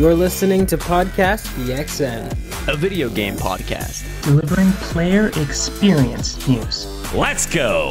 You're listening to Podcast PXN, a video game podcast delivering player experience news. Let's go!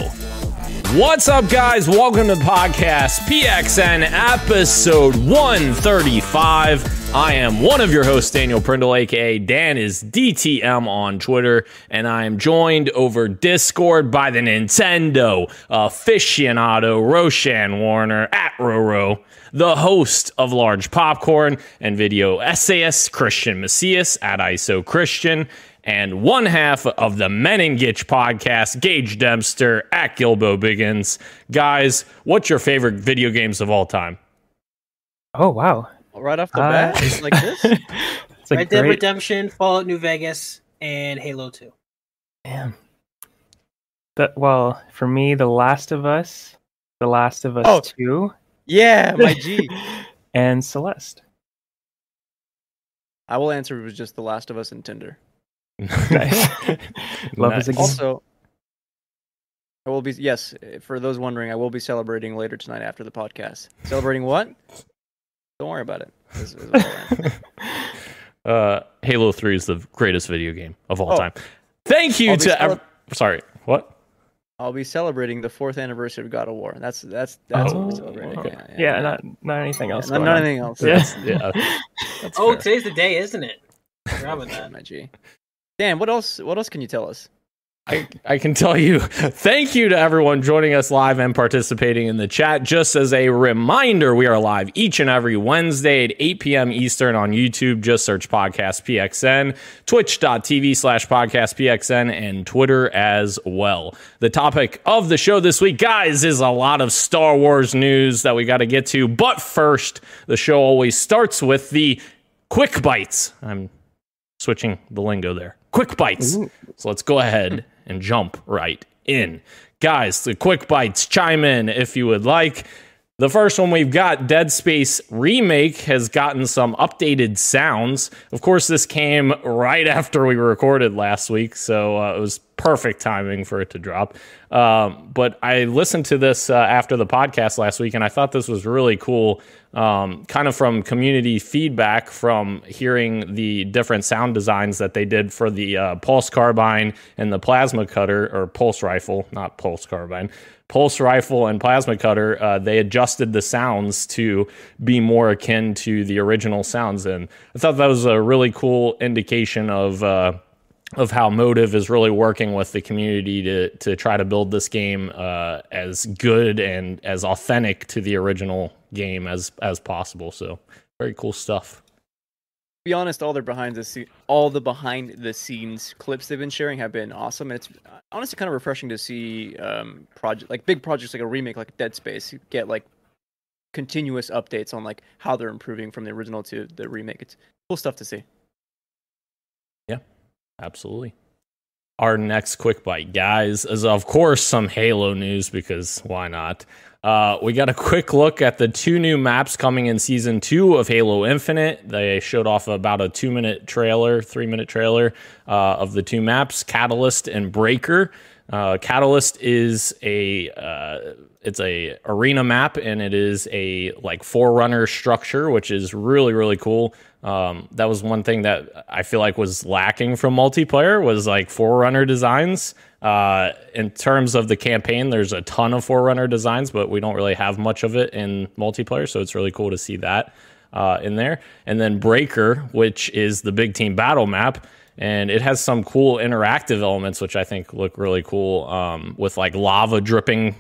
What's up, guys? Welcome to Podcast PXN episode 135. I am one of your hosts, Daniel Prindle, aka Dan is DTM on Twitter, and I am joined over Discord by the Nintendo aficionado Roshan Warner at Roro, the host of Large Popcorn and video essayist Christian Macias at ISO Christian, and one half of the Men and Gitch podcast, Gage Dempster at Gilbo Biggins. Guys, what's your favorite video games of all time? Oh, wow. Right off the bat, it's like this. It's Red Dead Redemption, Fallout New Vegas, and Halo 2. Damn. Well, for me, The Last of Us 2, Yeah, my G. and Celeste. I will answer with just The Last of Us and Tinder. Nice. Love is a game. Also, I will be, yes, for those wondering, I will be celebrating later tonight after the podcast. Celebrating what? Don't worry about it. Halo 3 is the greatest video game of all time. Thank you to... Sorry, what? I'll be celebrating the 4th anniversary of God of War. That's what we're celebrating. Okay. Yeah, not anything else. Not anything else. That's Oh, fair. today's the day, isn't it? Forgot about that. My G. Dan, what else can you tell us? I can tell you, thank you to everyone joining us live and participating in the chat. Just as a reminder, we are live each and every Wednesday at 8 p.m. Eastern on YouTube. Just search Podcast PXN, twitch.tv/Podcast PXN, and Twitter as well. The topic of the show this week, guys, is a lot of Star Wars news that we got to get to. But first, the show always starts with the quick bites. I'm switching the lingo there. Quick bites. Ooh. So let's go ahead and jump right in. Guys, the quick bites, chime in if you would like. The first one we've got, Dead Space Remake has gotten some updated sounds. Of course, this came right after we recorded last week, so it was perfect timing for it to drop. But I listened to this after the podcast last week, and I thought this was really cool, kind of from community feedback from hearing the different sound designs that they did for the pulse carbine and the plasma cutter, or pulse rifle, not pulse carbine. Pulse rifle and plasma cutter, they adjusted the sounds to be more akin to the original sounds. And I thought that was a really cool indication of how Motive is really working with the community to try to build this game as good and as authentic to the original game as possible. So very cool stuff. To be honest, all the behind the scenes clips they've been sharing have been awesome. It's honestly kind of refreshing to see big projects like a remake like Dead Space get like continuous updates on like how they're improving from the original to the remake. It's cool stuff to see. Yeah, absolutely. Our next quick bite, guys, is of course some Halo news, because why not? We got a quick look at the 2 new maps coming in Season 2 of Halo Infinite. They showed off about a 3-minute trailer of the 2 maps, Catalyst and Breaker. Catalyst is it's a arena map, and it is a like Forerunner structure, which is really, really cool. That was one thing that I feel like was lacking from multiplayer, was like Forerunner designs. In terms of the campaign, there's a ton of Forerunner designs, but we don't really have much of it in multiplayer, so it's really cool to see that in there. And then Breaker, which is the big team battle map, and it has some cool interactive elements, which I think look really cool, with like lava dripping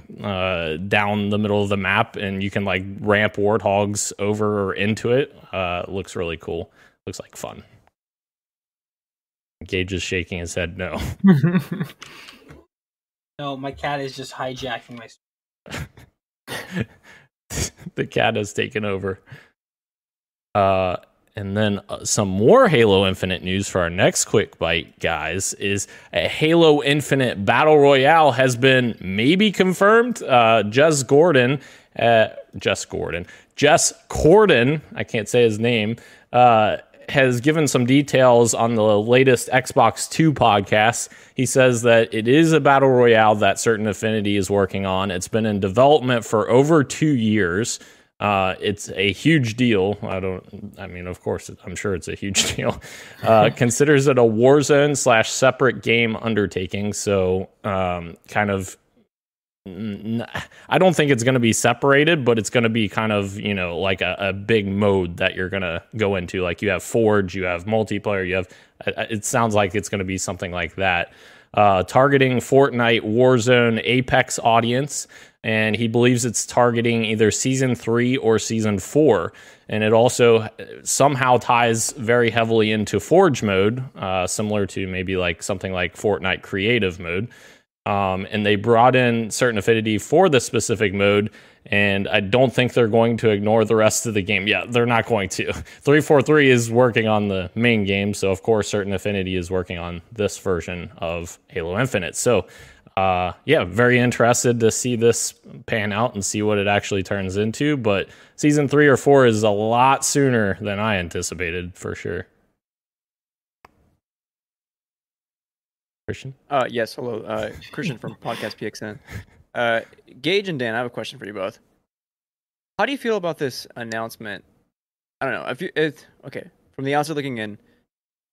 down the middle of the map, and you can like ramp warthogs over or into it. Looks really cool. Looks like fun. Gage is shaking his head no. No, my cat is just hijacking my... The cat has taken over. And then some more Halo Infinite news for our next quick bite, guys, is a Halo Infinite Battle Royale has been maybe confirmed. Jez Corden, I can't say his name, has given some details on the latest Xbox 2 podcast. He says that it is a battle royale that Certain Affinity is working on. It's been in development for over 2 years. It's a huge deal. Of course, I'm sure it's a huge deal. Considers it a Warzone / separate game undertaking. So, kind of, I don't think it's going to be separated, but it's going to be kind of, like a big mode that you're going to go into. Like you have Forge, you have multiplayer, it sounds like it's going to be something like that. Targeting Fortnite, Warzone, Apex audience. And he believes it's targeting either Season 3 or Season 4. And it also somehow ties very heavily into Forge mode, similar to maybe like something like Fortnite Creative mode. And they brought in Certain Affinity for the specific mode, and I don't think they're going to ignore the rest of the game. Yeah, they're not going to. 343 is working on the main game, so of course Certain Affinity is working on this version of Halo Infinite. So, very interested to see this pan out and see what it actually turns into. But Season 3 or 4 is a lot sooner than I anticipated, for sure. Christian? Yes, hello. Christian from Podcast PXN. Gage and Dan, I have a question for you both. How do you feel about this announcement? I don't know. Okay, from the outside looking in, I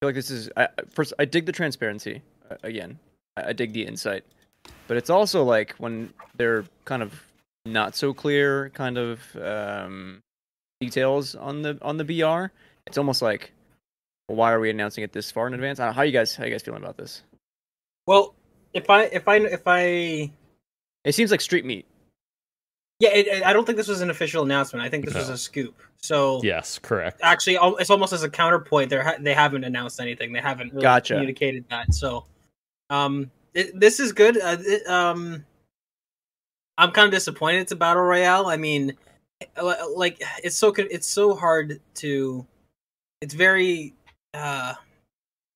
feel like this is... First, I dig the transparency. Again, I dig the insight. But it's also like when they're kind of not so clear kind of details on the BR, it's almost like, well, why are we announcing it this far in advance? I don't know, how you guys feeling about this? Well, if I, it seems like street meat. Yeah, I don't think this was an official announcement. I think this was a scoop. So yes, correct. Actually, it's almost as a counterpoint. They haven't announced anything. They haven't really communicated that. So, this is good. I'm kind of disappointed it's a battle royale. I mean, like it's so hard to. It's very.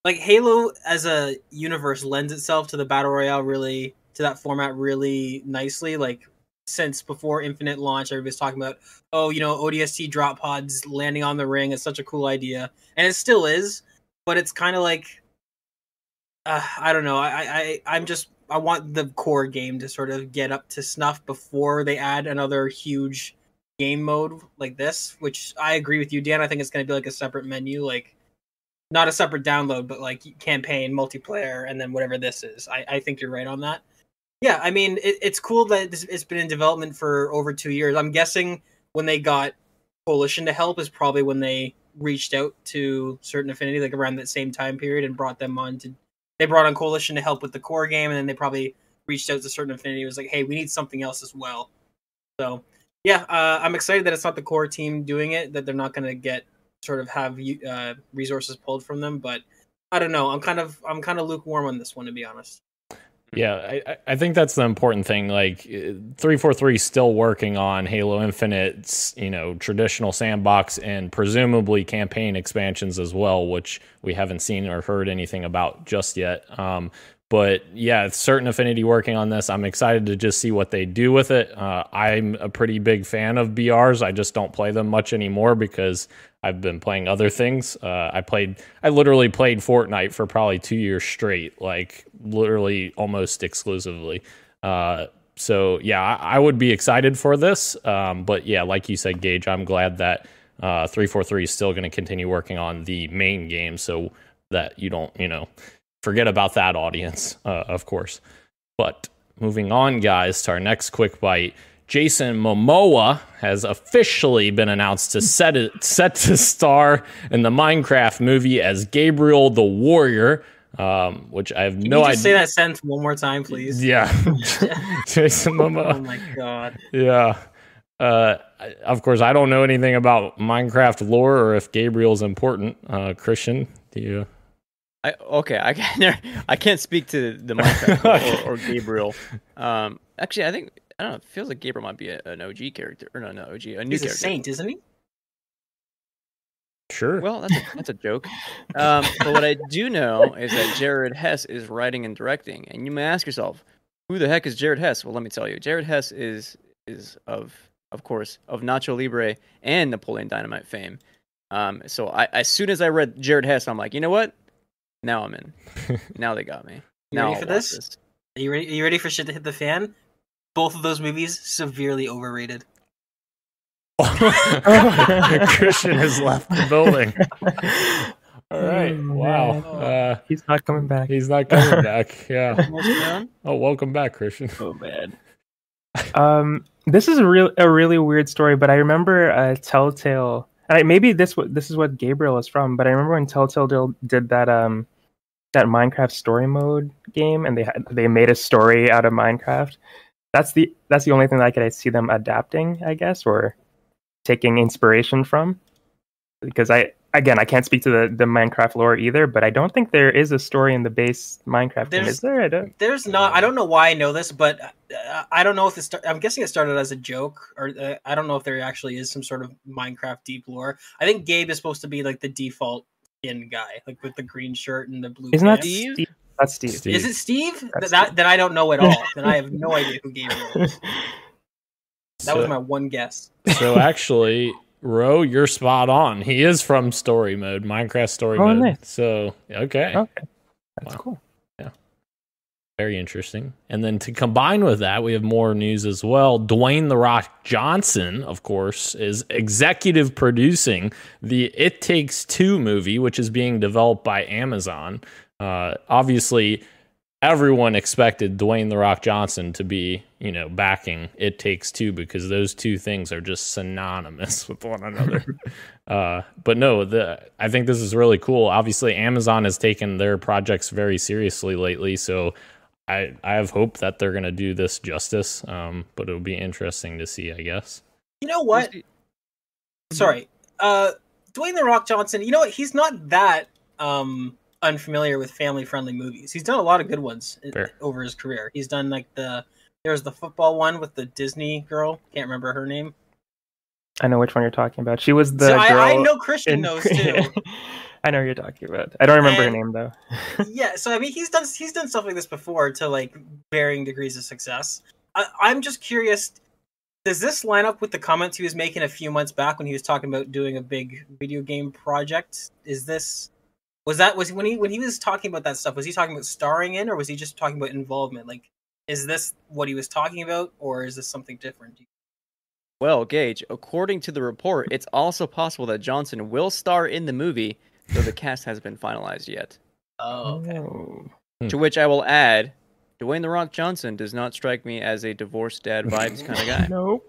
Like Halo as a universe lends itself to the battle royale to that format really nicely. Like since before Infinite launch, everybody's talking about, ODST drop pods landing on the ring is such a cool idea, and it still is. But it's kind of like, I don't know. I want the core game to sort of get up to snuff before they add another huge game mode like this. Which I agree with you, Dan. I think it's going to be like a separate menu, like. Not a separate download, but like campaign, multiplayer, and then whatever this is. I think you're right on that. Yeah, I mean, it's cool that it's been in development for over 2 years. I'm guessing when they got Coalition to help is probably when they reached out to Certain Affinity, like around that same time period, and brought them on to. They brought on Coalition to help with the core game, and then they probably reached out to Certain Affinity. It was like, hey, we need something else as well. So, yeah, I'm excited that it's not the core team doing it, that they're not going to sort of have resources pulled from them, but I don't know. I'm kind of lukewarm on this one, to be honest. Yeah, I think that's the important thing. Like 343 is still working on Halo Infinite's, traditional sandbox and presumably campaign expansions as well, which we haven't seen or heard anything about just yet. But yeah, it's Certain Affinity working on this. I'm excited to just see what they do with it. I'm a pretty big fan of BRs. I just don't play them much anymore because I've been playing other things. I literally played Fortnite for probably 2 years straight, like literally almost exclusively. So yeah, I would be excited for this. But yeah, like you said, Gage, I'm glad that 343 is still going to continue working on the main game so that you don't, forget about that audience, of course. But moving on, guys, to our next quick bite. Jason Momoa has officially been announced to set to star in the Minecraft movie as Gabriel the Warrior, which I have no idea. Can you just say that sentence one more time, please? Yeah. Jason Momoa. Oh my god. Yeah. Of course, I don't know anything about Minecraft lore or if Gabriel's important. Christian, do you... I can't speak to the Minecraft or Gabriel. Actually, I don't know. It feels like Gabriel might be an OG character, or no, OG, a new He's character. He's a saint, isn't he? Sure. Well, that's a joke. But what I do know is that Jared Hess is writing and directing, and you may ask yourself, who the heck is Jared Hess? Well, let me tell you. Jared Hess is of course, of Nacho Libre and Napoleon Dynamite fame. So as soon as I read Jared Hess, I'm like, you know what? Now I'm in. Now they got me. You ready for this? Are you ready for shit to hit the fan? Both of those movies severely overrated. Christian has left the building. All right. Wow. He's not coming back. He's not coming back. Yeah. Oh, welcome back, Christian. Oh man. This is a really weird story, but I remember Telltale. And maybe this is what Gabriel is from, but I remember when Telltale did that that Minecraft story mode game, and they made a story out of Minecraft. That's the only thing that I could see them adapting, I guess, or taking inspiration from. Because I can't speak to the Minecraft lore either, but I don't think there is a story in the base Minecraft game. Is there? There's not. I don't know why I know this, but I don't know if I'm guessing it started as a joke, or I don't know if there actually is some sort of Minecraft deep lore. I think Gabe is supposed to be like the default skin guy, like with the green shirt and the blue. Isn't that Steve? That's Steve. Is it Steve? That I don't know at all. Then I have no idea who Gabe is. That was my one guess. So actually, Ro, you're spot on. He is from story mode, Minecraft story mode. Nice. So okay, that's cool. Yeah, very interesting. And then to combine with that, we have more news as well. Dwayne "The Rock" Johnson, of course, is executive producing the It Takes Two movie, which is being developed by Amazon. Obviously, everyone expected Dwayne "The Rock" Johnson to be, backing It Takes Two, because those two things are just synonymous with one another. But no, I think this is really cool. Obviously, Amazon has taken their projects very seriously lately, so I have hope that they're going to do this justice. But it'll be interesting to see, I guess. You know what? Sorry. Dwayne "The Rock" Johnson, you know what? He's not that unfamiliar with family-friendly movies. He's done a lot of good ones over his career. He's done there's the football one with the Disney girl. Can't remember her name. I know which one you're talking about. She was the girl. I know Christian knows too. I know who you're talking about. I don't remember her name though. Yeah, so I mean, he's done stuff like this before to varying degrees of success. I'm just curious. Does this line up with the comments he was making a few months back when he was talking about doing a big video game project? Was when he was talking about that stuff, was he talking about starring in, or was he just talking about involvement? Is this what he was talking about, or is this something different? Well, Gage, according to the report, it's also possible that Johnson will star in the movie, though the cast hasn't been finalized yet. Oh, okay. To which I will add, Dwayne "The Rock" Johnson does not strike me as a divorced dad vibes kind of guy. Nope.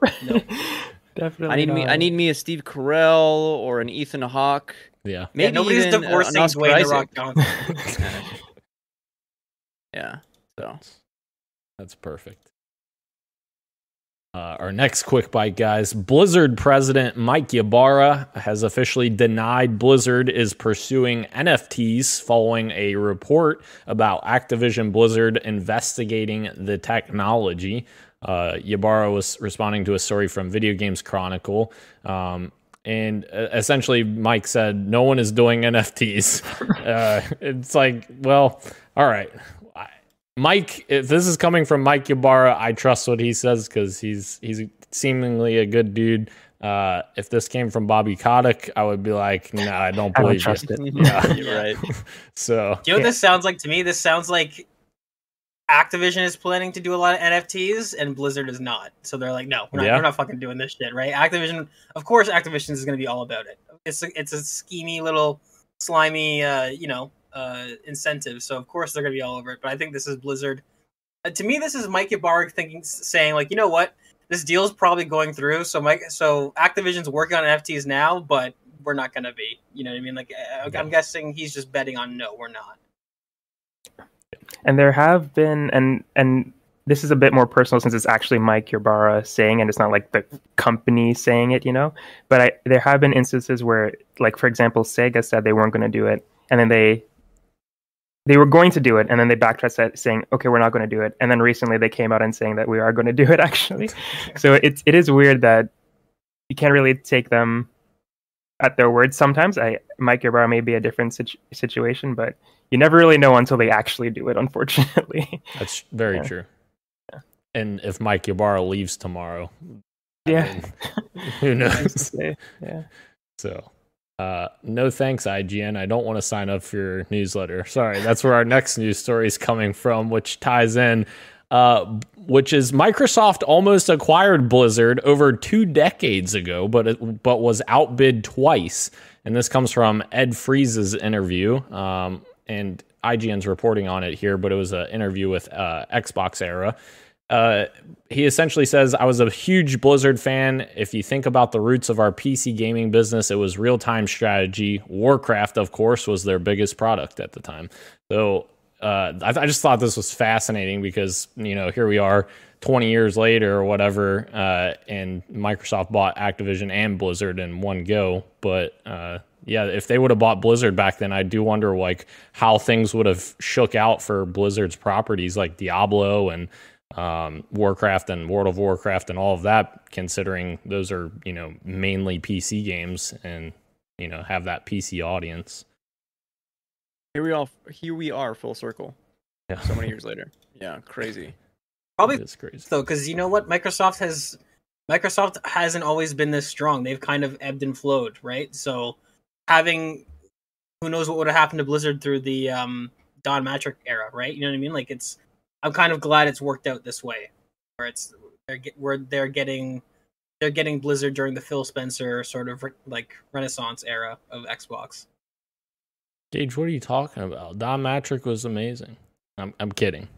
Definitely I need me a Steve Carell or an Ethan Hawke. Yeah. Maybe nobody's even divorcing Dwayne "The Rock" Johnson. Yeah. So that's perfect. Our next quick bite, guys. Blizzard president Mike Ybarra has officially denied Blizzard is pursuing NFTs following a report about Activision Blizzard investigating the technology. Ybarra was responding to a story from Video Games Chronicle. And essentially, Mike said, no one is doing NFTs. It's like, well, all right. Mike, if this is coming from Mike Ybarra, I trust what he says because he's seemingly a good dude. If this came from Bobby Kotick, I would be like, no, I don't believe trust it. Yeah, you're right. So, you know what this sounds like to me? This sounds like Activision is planning to do a lot of NFTs and Blizzard is not. So they're like, no, we're not fucking doing this shit, right? Activision is going to be all about it. It's a schemy little slimy, incentive. So of course they're going to be all over it. But I think this is Blizzard. To me, this is Mike Ybarra saying you know what? This deal's probably going through. So Activision's working on NFTs now, but we're not going to be. You know what I mean? I'm guessing he's just betting on no, we're not. And there have been, and this is a bit more personal since it's actually Mike Ybarra saying, and it's not like the company saying it, But there have been instances where, for example, Sega said they weren't going to do it, and then they were going to do it, and then they backtracked saying, okay, we're not going to do it. And then recently they came out and saying that we are going to do it, actually. So it is weird that you can't really take them at their word. Sometimes Mike Ybarra may be a different situation, but you never really know until they actually do it, unfortunately. That's very true. Yeah. And if Mike Ybarra leaves tomorrow, who knows? Yeah. So, no thanks, IGN. I don't want to sign up for your newsletter. Sorry, that's where our next news story is coming from, which ties in. which is Microsoft almost acquired Blizzard over 2 decades ago, but was outbid twice. And this comes from Ed Freeze's interview, and IGN's reporting on it here, but it was an interview with Xbox Era. He essentially says, I was a huge Blizzard fan. If you think about the roots of our PC gaming business, it was real-time strategy. Warcraft, of course, was their biggest product at the time. So I just thought this was fascinating because, here we are 20 years later or whatever, and Microsoft bought Activision and Blizzard in one go. But yeah, if they would have bought Blizzard back then, I do wonder how things would have shook out for Blizzard's properties like Diablo and Warcraft and World of Warcraft and all of that, considering those are, mainly PC games and, have that PC audience. Here we are, full circle. Yeah. So many years later. Yeah, crazy. Probably it's crazy though, because you know what, Microsoft hasn't always been this strong. They've kind of ebbed and flowed, right? So having, who knows what would have happened to Blizzard through the Don Mattrick era, right? You know what I mean? I'm kind of glad it's worked out this way, where they're getting Blizzard during the Phil Spencer sort of Renaissance era of Xbox. Gage, what are you talking about? Don Mattrick was amazing. I'm kidding.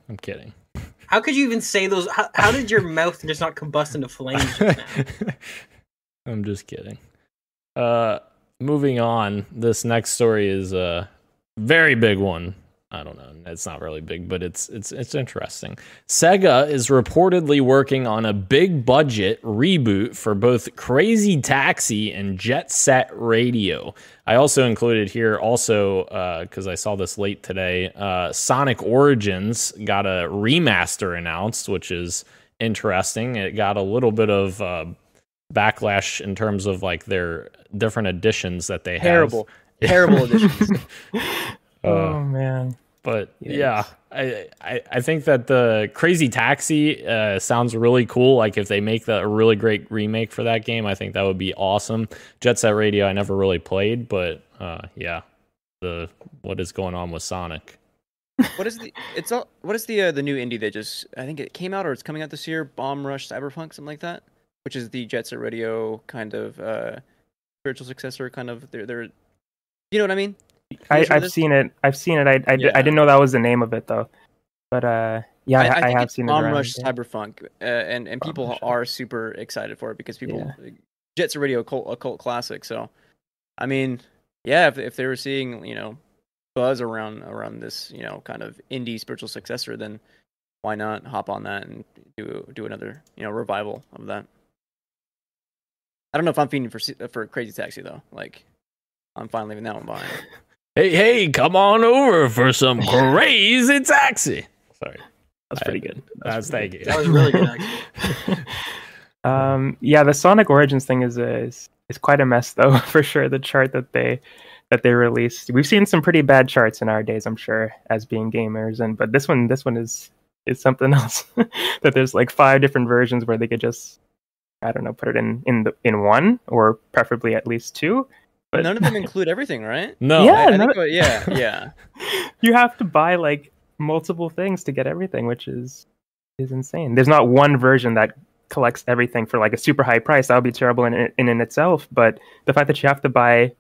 How could you even say those? How did your mouth just not combust into flames just now? I'm just kidding. Moving on. This next story is a very big one. I don't know. It's not really big, but it's interesting. Sega is reportedly working on a big budget reboot for both Crazy Taxi and Jet Set Radio. I also included here because I saw this late today, Sonic Origins got a remaster announced, which is interesting. It got a little bit of backlash in terms of their different editions that they have. Terrible editions. Oh man. But yes. Yeah, I think that the Crazy Taxi sounds really cool. If they make a really great remake for that game, I think that would be awesome. Jet Set Radio I never really played, but yeah, what is going on with Sonic? What is the new indie that just, I think it came out or it's coming out this year, Bomb Rush Cyberpunk, something like that, which is the Jet Set Radio kind of spiritual successor, kind of they're you know what I mean? I've seen it. I didn't know that was the name of it though. But I have seen it. Bomb Rush Cyberpunk, and people are super excited for it because Jet Set Radio, a cult classic. So, I mean, yeah, if they were seeing buzz around this kind of indie spiritual successor, then why not hop on that and do another revival of that? I don't know if I'm feeding for Crazy Taxi though. I'm fine leaving that one behind. Hey, come on over for some Crazy Taxi. Sorry. That's pretty good. Thank you. That was really good, actually. Yeah, the Sonic Origins thing is quite a mess, though, for sure. The chart that they released. We've seen some pretty bad charts in our days, I'm sure, as being gamers, but this one is something else. That there's 5 different versions where they could just, I don't know, put it in one, or preferably at least 2. But none of them include everything, right? No. Yeah, yeah. You have to buy multiple things to get everything, which is insane. There's not one version that collects everything for a super high price. That would be terrible in itself. But the fact that you have to buy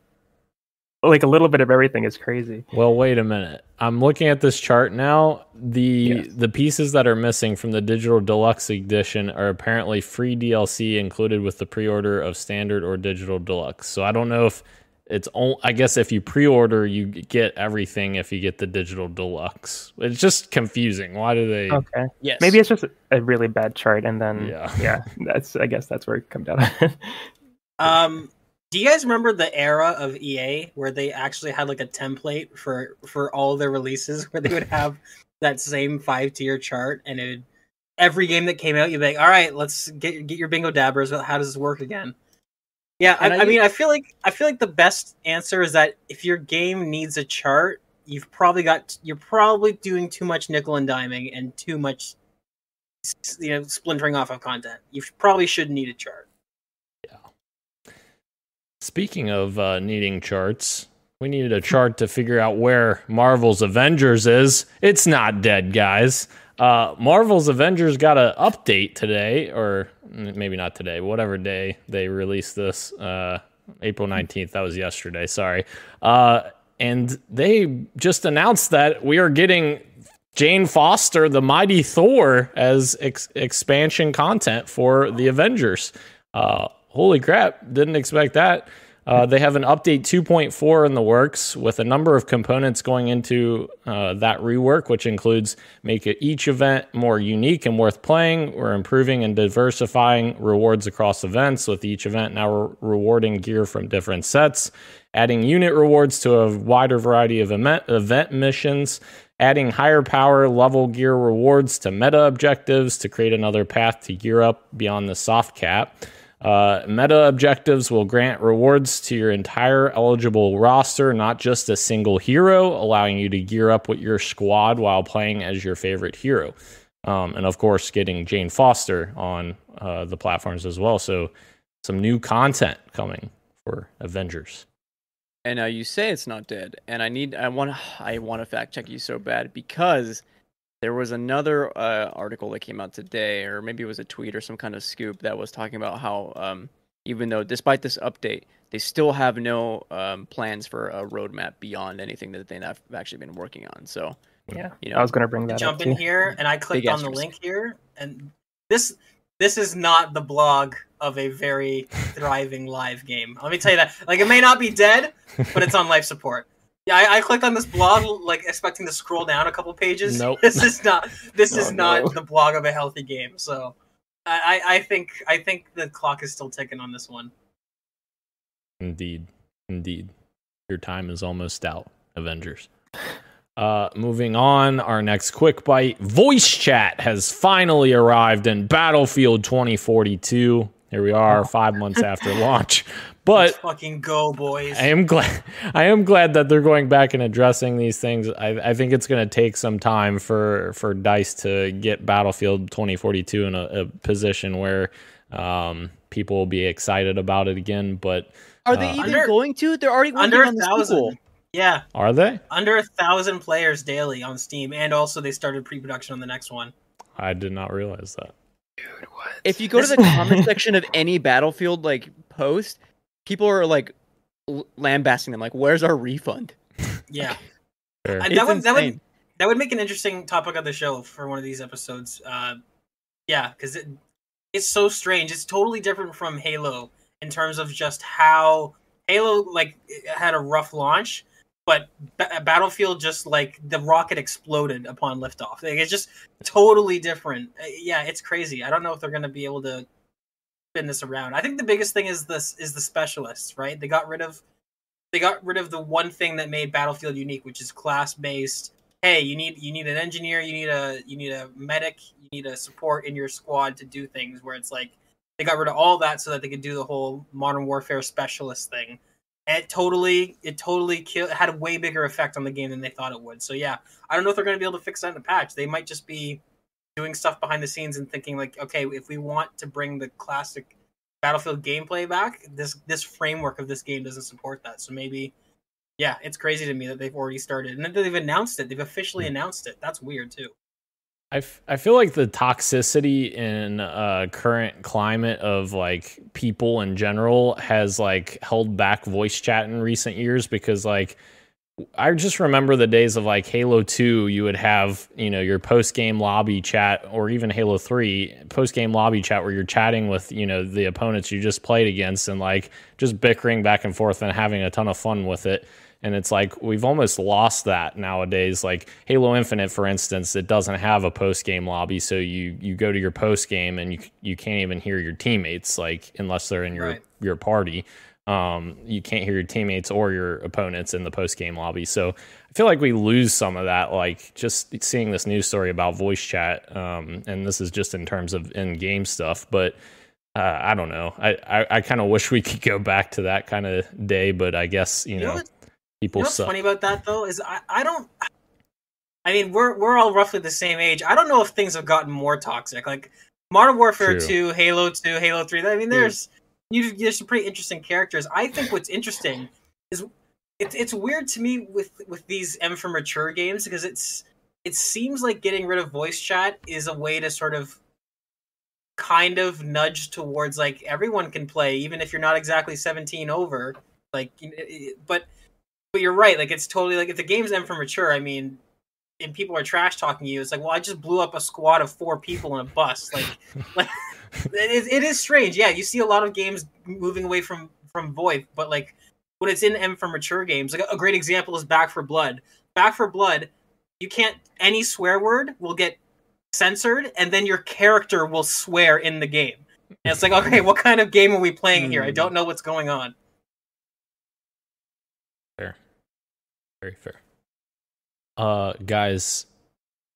a little bit of everything is crazy. Well, wait a minute. I'm looking at this chart now. The pieces that are missing from the digital deluxe edition are apparently free DLC included with the pre-order of standard or digital deluxe. So I don't know if I guess if you pre-order, you get everything if you get the digital deluxe. It's just confusing. Why do they? Okay. Yes. Maybe it's just a really bad chart, and then I guess that's where it comes down. Do you guys remember the era of EA where they actually had a template for all their releases, where they would have that same 5-tier chart, and every game that came out, you'd be like, all right, let's get your bingo dabbers. How does this work again? Yeah, I mean, I feel like the best answer is that if your game needs a chart, you're probably doing too much nickel and diming and too much, splintering off of content. You probably should need a chart. Yeah. Speaking of needing charts, We needed a chart to figure out where Marvel's Avengers is. It's not dead, guys. Marvel's Avengers got an update today, or maybe not today, whatever day they released this. April 19th, that was yesterday, sorry. And they just announced that we are getting Jane Foster, the Mighty Thor, as expansion content for the Avengers. Holy crap, didn't expect that. They have an update 2.4 in the works with a number of components going into that rework, which includes make each event more unique and worth playing. We're improving and diversifying rewards across events, with each event now rewarding gear from different sets, adding unit rewards to a wider variety of event missions, adding higher power level gear rewards to meta objectives to create another path to gear up beyond the soft cap. Meta objectives will grant rewards to your entire eligible roster, not just a single hero, allowing you to gear up with your squad while playing as your favorite hero. And of course, getting Jane Foster on the platforms as well. So some new content coming for Avengers. And you say it's not dead, and I want to fact check you so bad, because there was another article that came out today, or maybe it was a tweet or some kind of scoop that was talking about how even though despite this update, they still have no plans for a roadmap beyond anything that they've actually been working on. So yeah, I was going to bring that jump up in too. here, and I clicked on the link here, and this is not the blog of a very thriving live game. Let me tell you that. Like, it may not be dead, but it's on life support. Yeah, I clicked on this blog, like, expecting to scroll down a couple pages. Nope. This is not the blog of a healthy game. So, I think the clock is still ticking on this one. Indeed. Your time is almost out, Avengers. Moving on, our next quick bite. Voice chat has finally arrived in Battlefield 2042. Here we are, 5 months after launch. But let's fucking go, boys. I am glad that they're going back and addressing these things. I think it's going to take some time for DICE to get Battlefield 2042 in a position where people will be excited about it again. But are they even going to? They're already working on the sequel. Yeah. Are they? Under 1,000 players daily on Steam, and also they started pre-production on the next one. I did not realize that. Dude, what? If you go to the comment section of any Battlefield like post, people are like lambasting them, like, "Where's our refund?" Yeah, Sure. that would make an interesting topic of the show for one of these episodes. Yeah, because it's so strange. It's totally different from Halo in terms of just how Halo had a rough launch. But Battlefield, just like the rocket exploded upon liftoff. Like, it's just totally different. Yeah, it's crazy. I don't know if they're going to be able to spin this around. I think the biggest thing is the specialists, right? They got rid of the one thing that made Battlefield unique, which is class based. Hey, you need an engineer, you need a medic, you need a support in your squad to do things. Where it's like they got rid of all that so that they could do the whole Modern Warfare specialist thing. It totally had a way bigger effect on the game than they thought it would. So yeah, I don't know if they're going to be able to fix that in a patch. They might just be doing stuff behind the scenes and thinking like, okay, if we want to bring the classic Battlefield gameplay back, this framework of this game doesn't support that. So maybe, yeah, it's crazy to me that they've already started and that they've announced it. They've officially announced it. That's weird too. I feel like the toxicity in current climate of like people in general has like held back voice chat in recent years, because like I just remember the days of like Halo 2, you would have, your post-game lobby chat, or even Halo 3 post-game lobby chat where you're chatting with, the opponents you just played against and like just bickering back and forth and having a ton of fun with it. And it's like we've almost lost that nowadays. Like Halo Infinite, for instance, it doesn't have a post-game lobby, so you go to your post-game and you can't even hear your teammates, like unless they're in your party. You can't hear your teammates or your opponents in the post-game lobby. So I feel like we lose some of that, like just seeing this news story about voice chat. And this is just in terms of in-game stuff, but I don't know. I kind of wish we could go back to that kind of day, but I guess, people what's suck. Funny about that though is I mean, we're all roughly the same age. I don't know if things have gotten more toxic. Like Modern Warfare 2, Halo 2, Halo 3. I mean, there's some pretty interesting characters. I think what's interesting is it's weird to me with these M for Mature games because it seems like getting rid of voice chat is a way to sort of kind of nudge towards like everyone can play even if you're not exactly 17 over, like, but you're right, like it's totally like if the game's M for Mature, I mean, and people are trash talking you, it's like, well, I just blew up a squad of 4 people in a bus, like it is strange. Yeah, you see a lot of games moving away from VoIP, but like when it's in M for Mature games, like a great example is Back 4 Blood. Back 4 Blood, you can't, any swear word will get censored, and then your character will swear in the game. And it's like, okay, what kind of game are we playing here? I don't know what's going on. Fair. Very fair. Guys,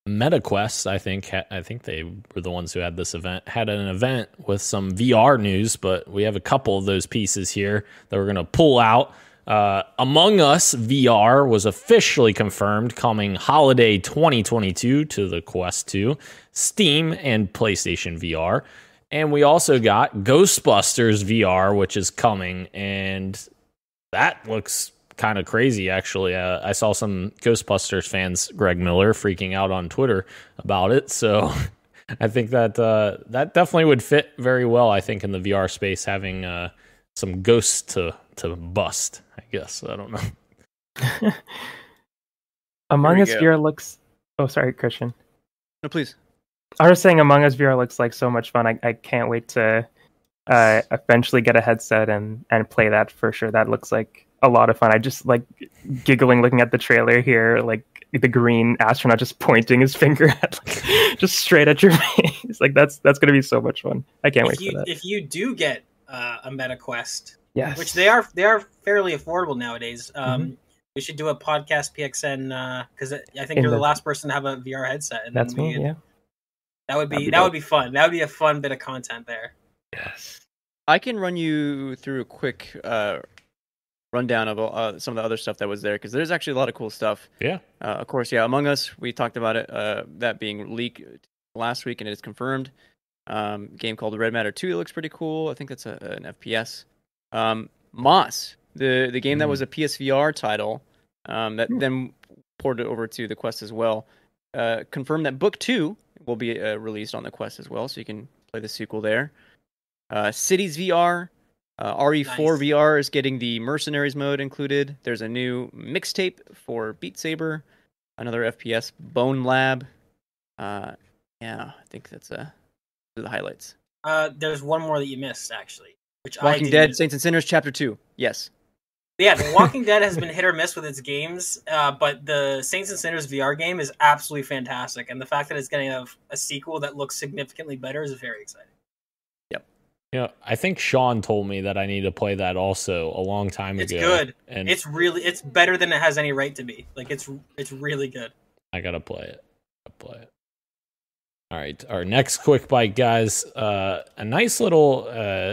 MetaQuest, I think they were the ones who had this event, had an event with some VR news, but we have a couple of those pieces here that we're going to pull out. Among Us VR was officially confirmed coming holiday 2022 to the Quest 2, Steam, and PlayStation VR. And we also got Ghostbusters VR, which is coming, and that looks kind of crazy, actually. I saw some Ghostbusters fans, Greg Miller, freaking out on Twitter about it. So I think that that definitely would fit very well, I think, in the VR space, having some ghosts to bust, I guess. I don't know. Among Us VR looks... Oh, sorry, Christian. No, please. I was saying Among Us VR looks like so much fun. I can't wait to eventually get a headset and play that for sure. That looks like a lot of fun. I just like giggling looking at the trailer here, like the green astronaut just pointing his finger at just straight at your face. Like that's gonna be so much fun. I can't wait for that. If you do get a MetaQuest, yes, which they are fairly affordable nowadays. We should do a podcast PXN because I think you're the last person to have a VR headset. And that's me. Yeah, that would be fun. That would be a fun bit of content there. Yes, I can run you through a quick rundown of some of the other stuff that was there, because there's actually a lot of cool stuff. Yeah. Of course, yeah. Among Us, we talked about it. That being leaked last week, and it is confirmed. Game called Red Matter 2. It looks pretty cool. I think that's an FPS. Moss, the game that was a PSVR title, that then ported over to the Quest as well. Confirmed that Book 2 will be released on the Quest as well, so you can play the sequel there. Cities VR. RE4 nice. VR is getting the Mercenaries mode included. There's a new mixtape for Beat Saber, another FPS, Bone Lab. Yeah, I think that's the highlights. There's one more that you missed, actually. Walking Dead, Saints and Sinners, Chapter 2. Yes. Yeah, The Walking Dead has been hit or miss with its games, but the Saints and Sinners VR game is absolutely fantastic, and the fact that it's getting a sequel that looks significantly better is very exciting. Yeah, I think Sean told me that I need to play that also a long time ago. It's good, and it's better than it has any right to be. Like it's really good. I gotta play it. All right, our next quick bite, guys. A nice little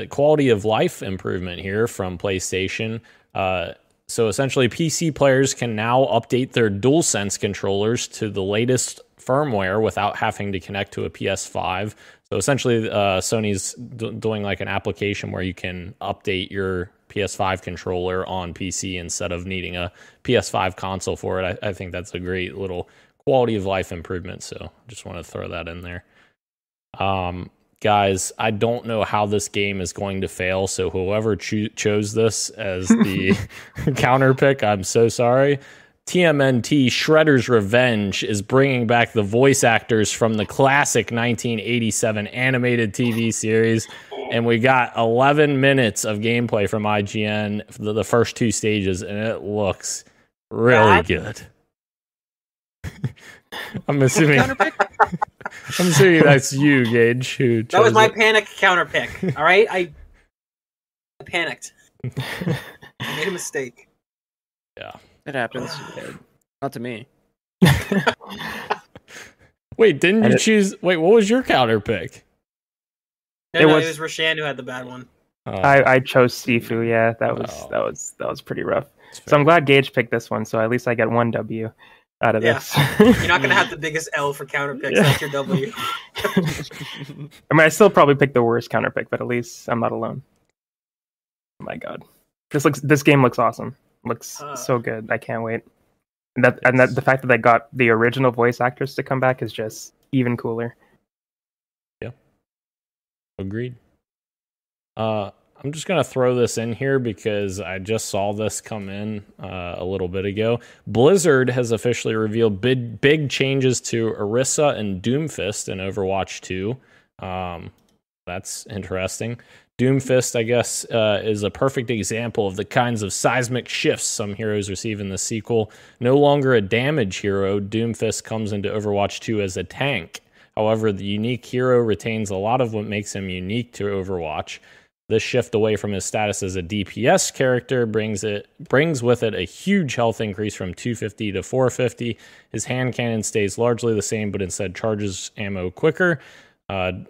quality of life improvement here from PlayStation. So essentially, PC players can now update their DualSense controllers to the latest firmware without having to connect to a PS5. So essentially, Sony's doing like an application where you can update your PS5 controller on PC instead of needing a PS5 console for it. I think that's a great little quality of life improvement. So just want to throw that in there. Guys, I don't know how this game is going to fail. So whoever chose this as the counter pick, I'm so sorry. TMNT Shredder's Revenge is bringing back the voice actors from the classic 1987 animated TV series, and we got 11 minutes of gameplay from IGN for the first 2 stages, and it looks really good. I'm assuming that's you, Gage. Who that was my panic counter pick. All right, I panicked. I made a mistake. Yeah. It happens. Not to me. Wait, didn't you choose? Wait, what was your counter pick? No, it was Roshan who had the bad one. I chose Sifu. Yeah, that was pretty rough. So I'm glad Gage picked this one. So at least I get 1 W out of this. You're not gonna have the biggest L for counter picks. That's your W. I mean, I still probably picked the worst counter pick, but at least I'm not alone. Oh my God, this game looks awesome. Looks so good. I can't wait. And the fact that they got the original voice actors to come back is just even cooler. Yeah. Agreed. I'm just going to throw this in here because I just saw this come in a little bit ago. Blizzard has officially revealed big changes to Orisa and Doomfist in Overwatch 2. That's interesting. Doomfist, I guess, is a perfect example of the kinds of seismic shifts some heroes receive in the sequel. No longer a damage hero, Doomfist comes into Overwatch 2 as a tank. However, the unique hero retains a lot of what makes him unique to Overwatch. This shift away from his status as a DPS character brings with it a huge health increase from 250 to 450. His hand cannon stays largely the same, but instead charges ammo quicker.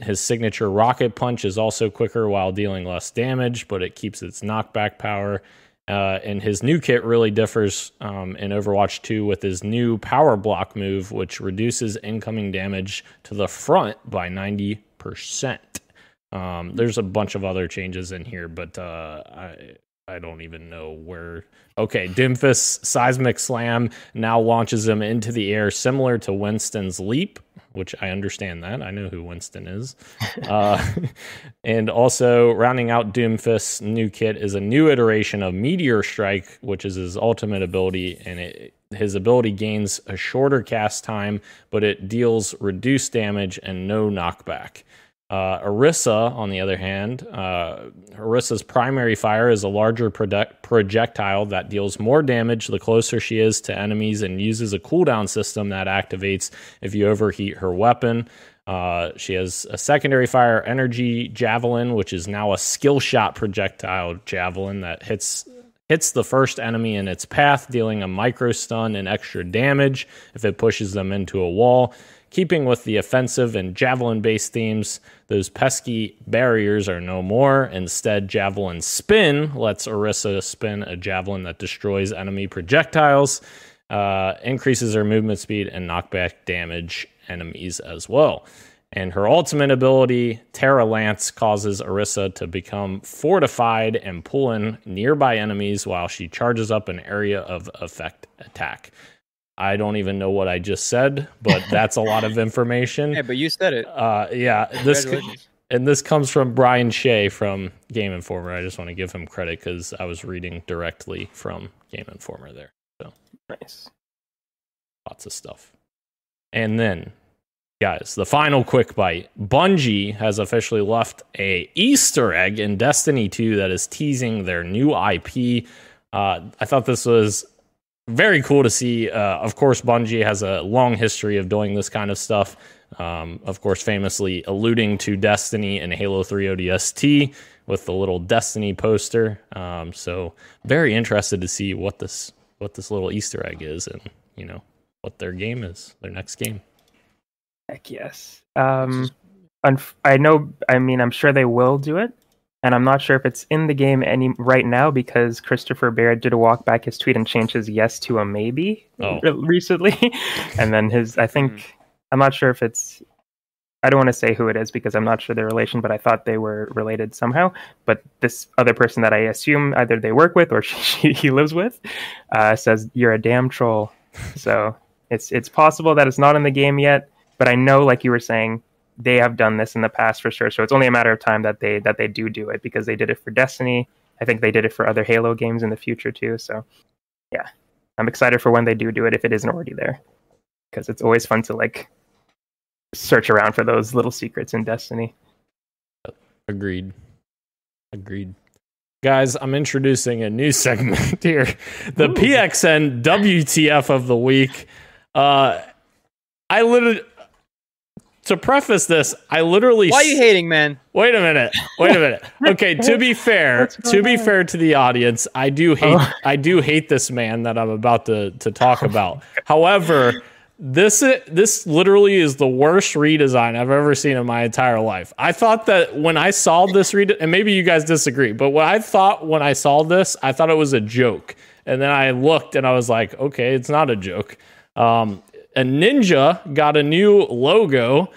His signature rocket punch is also quicker while dealing less damage, but it keeps its knockback power. And his new kit really differs in Overwatch 2 with his new power block move, which reduces incoming damage to the front by 90%. There's a bunch of other changes in here, but I don't even know where. Okay, Doomfist's Seismic Slam now launches him into the air, similar to Winston's Leap, which I understand that. I know who Winston is. And also, rounding out Doomfist's new kit is a new iteration of Meteor Strike, which is his ultimate ability, and his ability gains a shorter cast time, but it deals reduced damage and no knockback. Orisa, on the other hand, Orisa's primary fire is a larger projectile that deals more damage the closer she is to enemies and uses a cooldown system that activates if you overheat her weapon. She has a secondary fire, Energy Javelin, which is now a skill shot projectile javelin that hits the first enemy in its path, dealing a micro stun and extra damage if it pushes them into a wall. Keeping with the offensive and javelin-based themes, those pesky barriers are no more. Instead, Javelin Spin lets Orisa spin a javelin that destroys enemy projectiles, increases her movement speed, and knockback damage enemies as well. And her ultimate ability, Terra Lance, causes Orisa to become fortified and pull in nearby enemies while she charges up an area of effect attack. I don't even know what I just said, but that's a lot of information. Yeah, but you said it. Yeah, this comes from Brian Shea from Game Informer. I just want to give him credit because I was reading directly from Game Informer there. So nice, lots of stuff. And then, guys, the final quick bite. Bungie has officially left a Easter egg in Destiny 2 that is teasing their new IP. I thought this was very cool to see. Of course, Bungie has a long history of doing this kind of stuff. Of course, famously alluding to Destiny and Halo 3 ODST with the little Destiny poster. So very interested to see what this little Easter egg is and, what their game is, their next game. Heck yes. I'm sure they will do it. And I'm not sure if it's in the game right now because Christopher Baird did a walk back his tweet and changed his yes to a maybe recently. And then I'm not sure if I don't want to say who it is because I'm not sure their relation, but I thought they were related somehow. But this other person that I assume either they work with or he lives with says, "You're a damn troll." So it's possible that it's not in the game yet, but I know, like you were saying, they have done this in the past for sure, so it's only a matter of time that they do it because they did it for Destiny. I think they did it for other Halo games in the future too. So, yeah, I'm excited for when they do it if it isn't already there, because it's always fun to search around for those little secrets in Destiny. Agreed. Guys, I'm introducing a new segment here, the PXN WTF of the week. To preface this, I literally... Why are you hating, man? Wait a minute. Okay, to be fair to the audience, I do hate this man that I'm about to talk about. However, this literally is the worst redesign I've ever seen in my entire life. I thought that when I saw this and maybe you guys disagree, but when I saw this, I thought it was a joke. And then I looked and I was like, okay, it's not a joke. A Ninja got a new logo.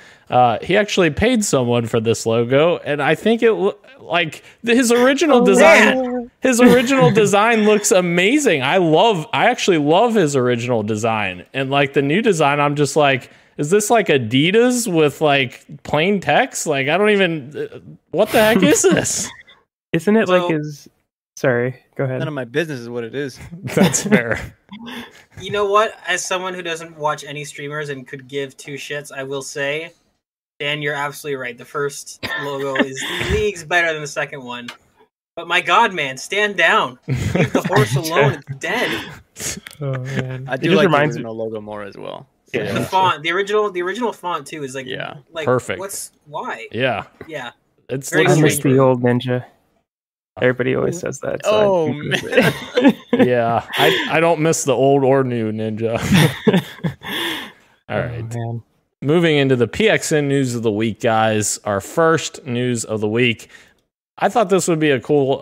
He actually paid someone for this logo, and I think his original design. His original design looks amazing. I actually love his original design. And like the new design, I'm just like, is this like Adidas with like plain text? Like, I don't even, what the heck is this? Isn't it like his, sorry, go ahead. None of my business is what it is. That's fair. You know what? As someone who doesn't watch any streamers and could give two shits, I will say, Dan, you're absolutely right. The first logo is leagues better than the second one. But my God, man, stand down. Leave the horse alone. It's dead. Oh, man. I do like the original logo more as well. So, yeah. The font, the original font too is like, like perfect. Why? Yeah. It's I miss the old Ninja. Everybody always says that. So man. Yeah, I don't miss the old or new Ninja. All right. Man. Moving into the PXN news of the week, guys. Our first news of the week. I thought this would be a cool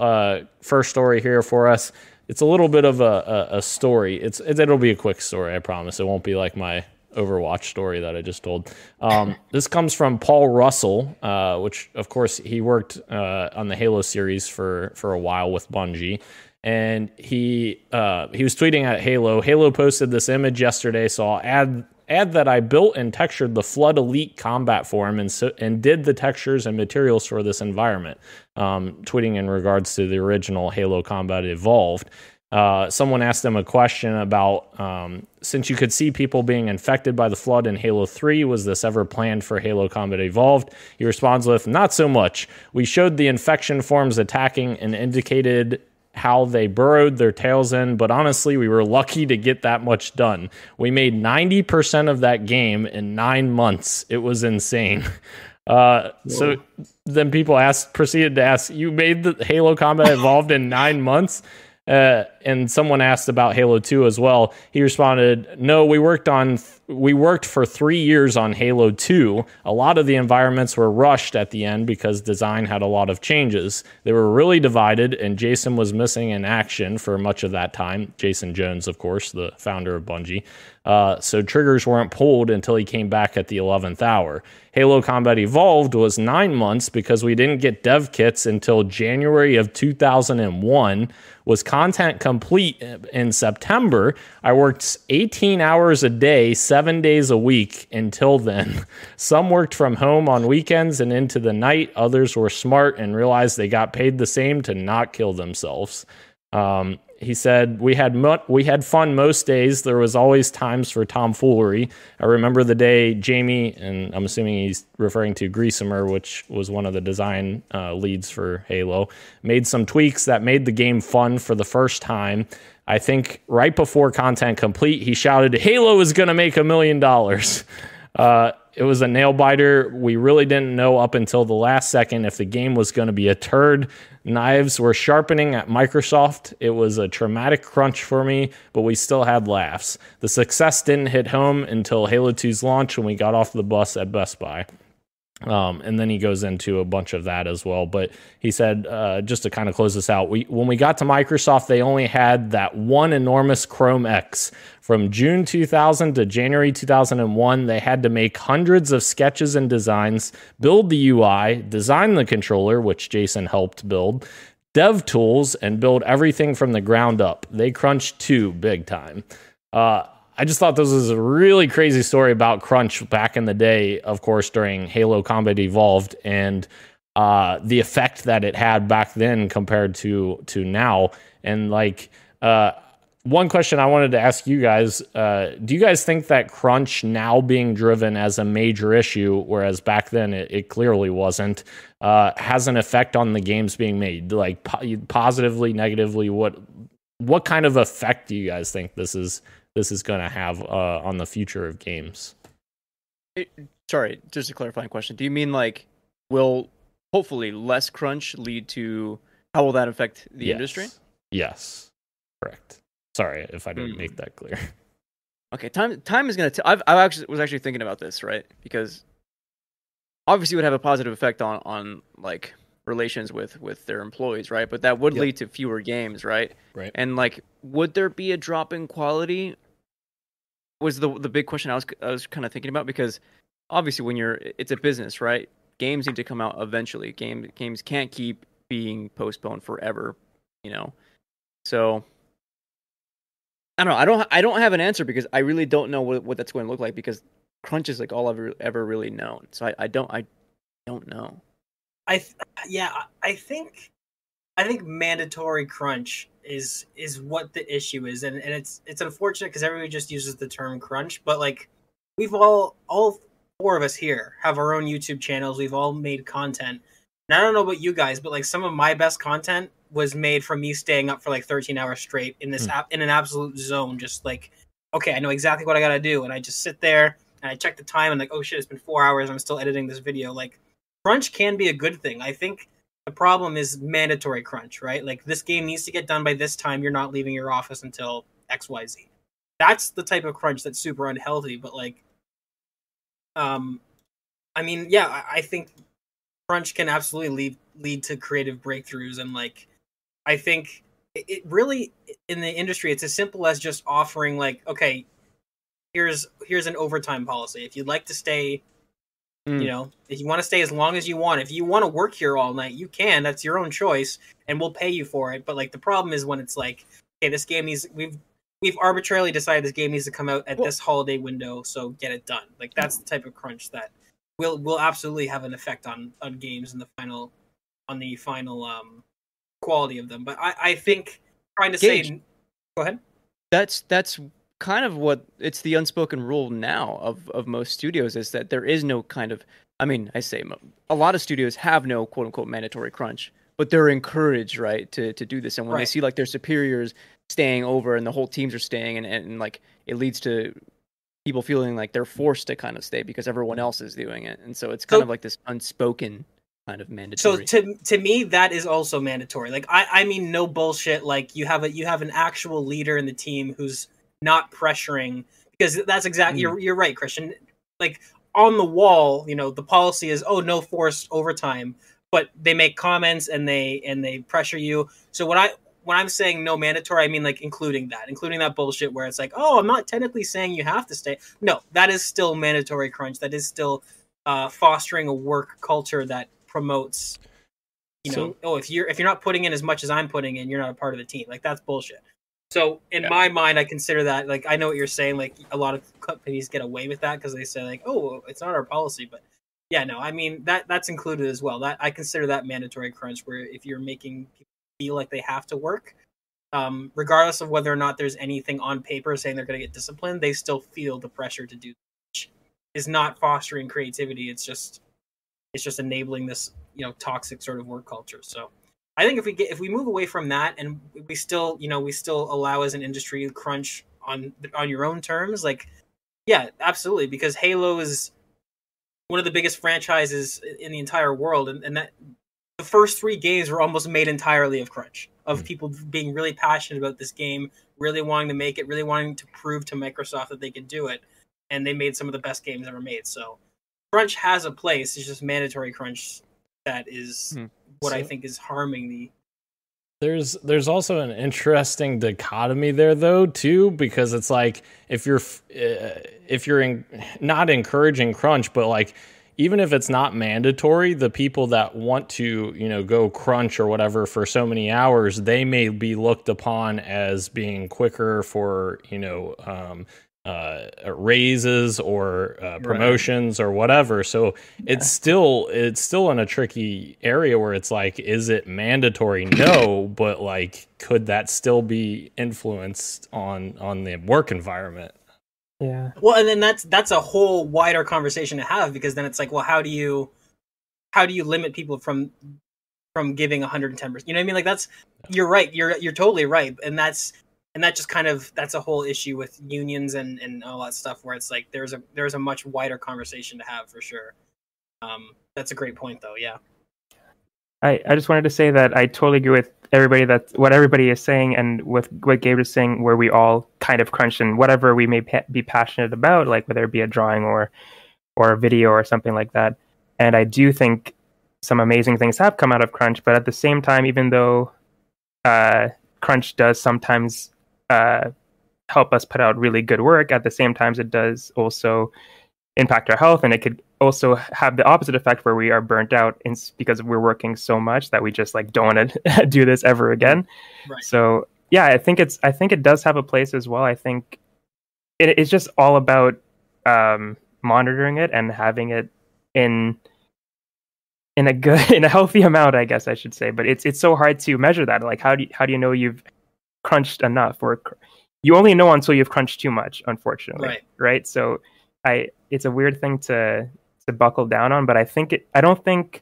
first story here for us. It's a little bit of a story. It'll be a quick story, I promise. It won't be like my Overwatch story that I just told. This comes from Paul Russell, which of course he worked on the Halo series for a while with Bungie, and he was tweeting at Halo. Halo posted this image yesterday, so I'll add that I built and textured the Flood Elite combat form and did the textures and materials for this environment. Tweeting in regards to the original Halo Combat Evolved. Someone asked him a question about, since you could see people being infected by the Flood in Halo 3, was this ever planned for Halo Combat Evolved? He responds with, not so much. We showed the infection forms attacking and indicated how they burrowed their tails in, but honestly, we were lucky to get that much done. We made 90% of that game in 9 months. It was insane. So then people proceeded to ask, you made the Halo Combat Evolved in 9 months? And someone asked about Halo 2 as well. He responded, no, we worked for 3 years on Halo 2. A lot of the environments were rushed at the end because design had a lot of changes. They were really divided, and Jason was missing in action for much of that time. Jason Jones, of course, the founder of Bungie. So triggers weren't pulled until he came back at the 11th hour. Halo Combat Evolved was 9 months because we didn't get dev kits until January of 2001. Was content complete in September. I worked 18 hours a day, 7 days a week until then. Some worked from home on weekends and into the night. Others were smart and realized they got paid the same to not kill themselves. He said, we had fun most days. There was always times for tomfoolery. I remember the day Jamie, and I'm assuming he's referring to Griesemer, which was one of the design leads for Halo, made some tweaks that made the game fun for the first time. I think right before content complete, he shouted, Halo is going to make $1 million. It was a nail biter. We really didn't know up until the last second if the game was going to be a turd. Knives were sharpening at Microsoft. It was a traumatic crunch for me, but we still had laughs. The success didn't hit home until Halo 2's launch when we got off the bus at Best Buy. And then he goes into a bunch of that as well. But he said, just to kind of close this out, when we got to Microsoft, they only had that one enormous Chrome X. From June 2000 to January 2001, they had to make hundreds of sketches and designs, build the UI, design the controller, which Jason helped build, dev tools, and build everything from the ground up. They crunched too, big time. I just thought this was a really crazy story about crunch back in the day, of course, during Halo Combat Evolved, and the effect that it had back then compared to now. And like, one question I wanted to ask you guys, do you guys think that crunch now being driven as a major issue, whereas back then it clearly wasn't, has an effect on the games being made? Like positively, negatively, what kind of effect do you guys think this is going to have on the future of games? Sorry, just a clarifying question. Do you mean like, will hopefully less crunch lead to, how will that affect the industry? Yes, correct. Sorry if I didn't make that clear. Okay, time is going to... I was actually thinking about this, right? Because obviously it would have a positive effect on like relations with their employees, right? But that would lead to fewer games, right? Right. And like, would there be a drop in quality? Was the big question I was kind of thinking about, because obviously when it's a business, right? Games need to come out eventually. Games can't keep being postponed forever you know. So I don't know. I don't have an answer because I really don't know what that's going to look like, because crunch is like all I've ever really known. So I don't know. I think mandatory crunch is what the issue is, and it's unfortunate because everybody just uses the term crunch, but like we've all 4 of us here have our own YouTube channels. We've all made content. And I don't know about you guys, but like some of my best content was made from me staying up for like 13 hours straight in this in an absolute zone, just like, okay, I know exactly what I gotta do, and I just sit there and I check the time and like, oh shit, it's been 4 hours, I'm still editing this video. Like crunch can be a good thing. I think the problem is mandatory crunch, right? Like this game needs to get done by this time. You're not leaving your office until XYZ. That's the type of crunch that's super unhealthy. But like, I mean, yeah, I think crunch can absolutely lead to creative breakthroughs. And like, I think it really, in the industry, it's as simple as just offering like, okay, here's an overtime policy. If you'd like to stay, you know, if you want to stay as long as you want, if you want to work here all night, you can. That's your own choice, and we'll pay you for it. But like the problem is when it's like, okay, this game needs, we've arbitrarily decided this game needs to come out at this holiday window, so get it done. Like that's the type of crunch that will absolutely have an effect on games in the final quality of them. But I think trying to say, go ahead. That's kind of what it's the unspoken rule now of most studios, is that there is no kind of, I mean, I say a lot of studios have no quote unquote mandatory crunch, but they're encouraged, right, to do this. And when they see like their superiors staying over and the whole teams are staying, and like it leads to people feeling like they're forced to kind of stay because everyone else is doing it. And so it's kind of like this unspoken kind of mandatory. So to me, that is also mandatory. Like I mean, no bullshit. Like you have an actual leader in the team who's not pressuring, because that's exactly you're right, Christian. Like on the wall, you know, the policy is no forced overtime, but they make comments and they pressure you. So when I'm saying no mandatory, I mean like including that bullshit where it's like, oh, I'm not technically saying you have to stay. No, that is still mandatory crunch. That is still fostering a work culture that promotes, you know, if you're not putting in as much as I'm putting in, you're not a part of the team. Like that's bullshit. So in my mind, I consider that, like, I know what you're saying. Like a lot of companies get away with that because they say like, oh, it's not our policy. But yeah, no, I mean that's included as well. That I consider that mandatory crunch, where if you're making people feel like they have to work, regardless of whether or not there's anything on paper saying they're going to get disciplined, they still feel the pressure to do, which is not fostering creativity. It's just enabling this, you know, toxic sort of work culture. So I think if we move away from that and we still allow as an industry crunch on your own terms, like, yeah, absolutely, because Halo is one of the biggest franchises in the entire world, and that the first 3 games were almost made entirely of crunch, of people being really passionate about this game, really wanting to make it, really wanting to prove to Microsoft that they could do it, and they made some of the best games ever made. So crunch has a place. It's just mandatory crunch that is what I think is harming the. There's also an interesting dichotomy there though too, because it's like if you're not encouraging crunch, but like even if it's not mandatory, the people that want to, you know, go crunch or whatever for so many hours, they may be looked upon as being quicker for, you know, raises or promotions or whatever. So it's still in a tricky area where it's like, is it mandatory? No, but like, could that still be influenced on the work environment? Yeah. Well, and then that's a whole wider conversation to have, because then it's like, well, how do you limit people from giving 110%? You know what I mean? Like you're right. You're totally right. And that just kind of, that's a whole issue with unions and all that stuff, where it's like there's a much wider conversation to have for sure. That's a great point though. Yeah. I just wanted to say that I totally agree with everybody, what everybody is saying, and with what Gabe is saying, where we all kind of crunch in whatever we may be passionate about, like whether it be a drawing or a video or something like that. And I do think some amazing things have come out of crunch, but at the same time, even though crunch does sometimes help us put out really good work, at the same time it does also impact our health, and it could also have the opposite effect where we are burnt out because we're working so much that we just like don't want to do this ever again. Right. So yeah, I think it does have a place as well. I think it's just all about monitoring it and having it in a healthy amount, I guess I should say. But it's so hard to measure that. Like how do you know you've crunched enough, or you only know until you've crunched too much, unfortunately. Right. So it's a weird thing to buckle down on, but I don't think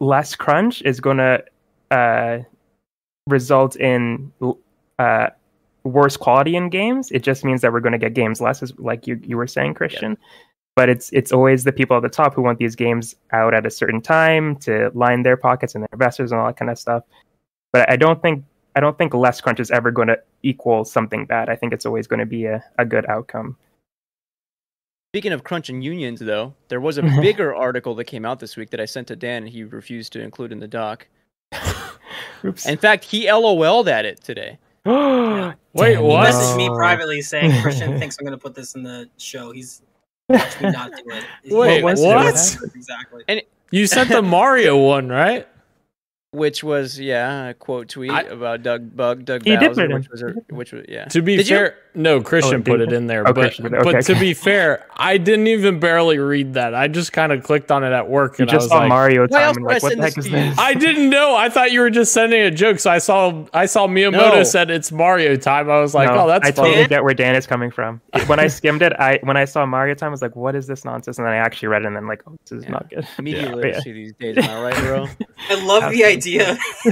less crunch is going to result in worse quality in games. It just means that we're going to get games less, as like you were saying, Christian. Yeah. But it's always the people at the top who want these games out at a certain time to line their pockets and their investors and all that kind of stuff. But I don't think less crunch is ever going to equal something bad. I think it's always going to be a good outcome. Speaking of crunch and unions, though, there was a bigger article that came out this week that I sent to Dan, and he refused to include in the doc. Oops. In fact, he LOL'd at it today. Yeah. Wait, what? He messaged me privately saying, Christian thinks I'm going to put this in the show. He's watched me not do it. Wait, what? Exactly. And you sent the Mario one, right? Which was a quote tweet about Doug Bowser, which was yeah. To be fair, no, Christian put it in there, but to be fair, I didn't even barely read that. I just kind of clicked on it at work, and I was like, Mario time, and like, what the heck is this? I didn't know. I thought you were just sending a joke, so I saw Miyamoto said it's Mario time. I was like, that's I totally get where Dan is coming from. When I skimmed it, when I saw Mario time, I was like, what is this nonsense? And then I actually read it, and then like, oh, this is not good. Media literacy these days, am I right, bro? I love the idea.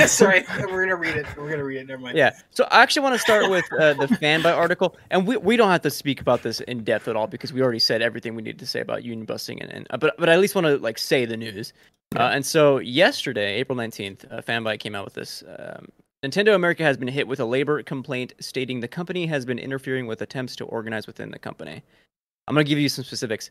Sorry, we're gonna read it. Never mind. Yeah. So I actually want to start with the Fanbyte article, and we don't have to speak about this in depth at all because we already said everything we needed to say about union busting, but I at least want to like say the news. And so yesterday, April 19th, Fanbyte came out with this. Nintendo America has been hit with a labor complaint stating the company has been interfering with attempts to organize within the company. I'm going to give you some specifics.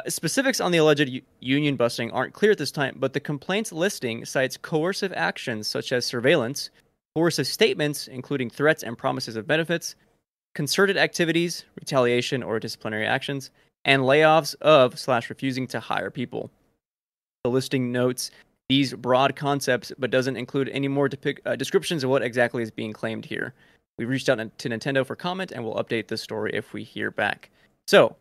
Specifics on the alleged union busting aren't clear at this time, but the complaint's listing cites coercive actions such as surveillance, coercive statements, including threats and promises of benefits, concerted activities, retaliation or disciplinary actions, and layoffs of/refusing to hire people. The listing notes these broad concepts, but doesn't include any more descriptions of what exactly is being claimed here. We reached out to Nintendo for comment, and we'll update the story if we hear back. So,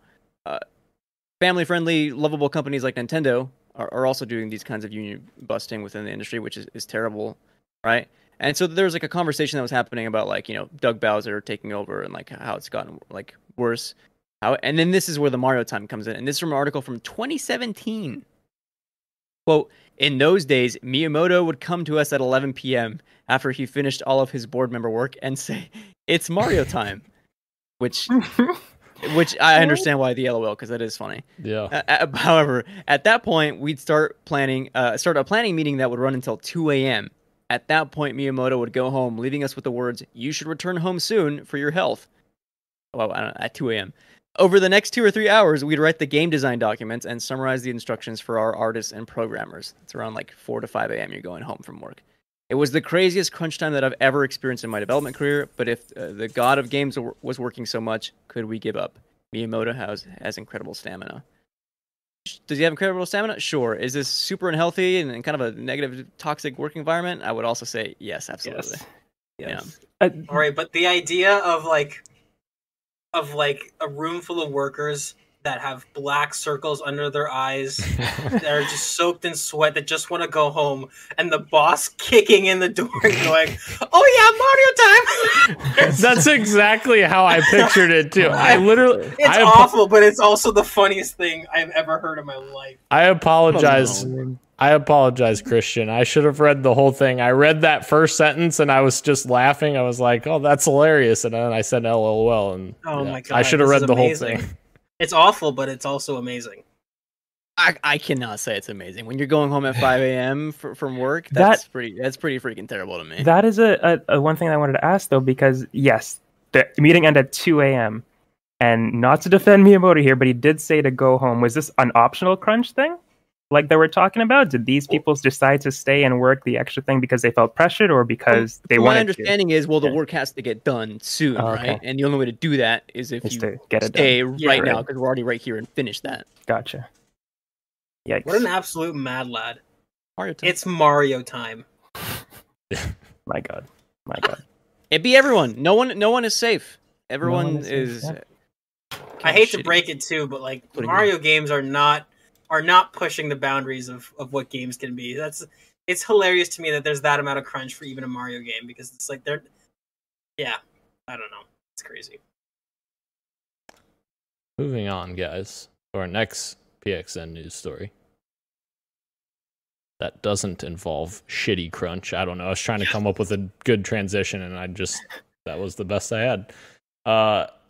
family-friendly, lovable companies like Nintendo are also doing these kinds of union busting within the industry, which is terrible, right? And so there was like a conversation that was happening about like, Doug Bowser taking over and like how it's gotten like worse. And then this is where the Mario time comes in. And this is from an article from 2017. Quote, in those days, Miyamoto would come to us at 11 p.m. after he finished all of his board member work and say, it's Mario time, which I understand why the LOL, because that is funny. Yeah. However, at that point, we'd start a planning meeting that would run until 2 a.m. At that point, Miyamoto would go home, leaving us with the words, you should return home soon for your health. Well, at 2 a.m. Over the next 2 or 3 hours, we'd write the game design documents and summarize the instructions for our artists and programmers. It's around like 4 to 5 a.m. you're going home from work. It was the craziest crunch time that I've ever experienced in my development career, but if the god of games was working so much, could we give up? Miyamoto has incredible stamina. Does he have incredible stamina? Sure. Is this super unhealthy and kind of a negative, toxic work environment? I would also say yes, absolutely. Yes. Yeah. All right, but the idea of a room full of workers that have black circles under their eyes that are just soaked in sweat that just want to go home, and the boss kicking in the door and going, oh yeah, Mario time. That's exactly how I pictured it too. It's awful, but it's also the funniest thing I've ever heard in my life. I apologize. I apologize, Christian. I should have read the whole thing. I read that first sentence and I was just laughing. I was like, oh, that's hilarious. And then I said LOL. And my God, I should have read the whole thing. It's awful, but it's also amazing. I cannot say it's amazing. When you're going home at 5 a.m. from work, that's pretty freaking terrible to me. That is a one thing I wanted to ask, though, because, yes, the meeting ended at 2 a.m. And not to defend Miyamoto here, but he did say to go home. Was this an optional crunch thing? like that we're talking about? Did these people decide to stay and work the extra thing because they felt pressured or because they wanted to? My understanding is, the work has to get done soon, right? And the only way to do that is if you get it stay done. right now, because we're already right here and finish that. Gotcha. Yikes. What an absolute mad lad. Mario time. It's Mario time. My God. It'd be everyone. No one is safe. Everyone is. I hate to break it too, but like Mario games are not pushing the boundaries of what games can be. It's hilarious to me that there's that amount of crunch for even a Mario game, because it's like I don't know. It's crazy. Moving on, guys, to our next PXN news story. That doesn't involve shitty crunch. I don't know. I was trying to come up with a good transition, and that was the best I had.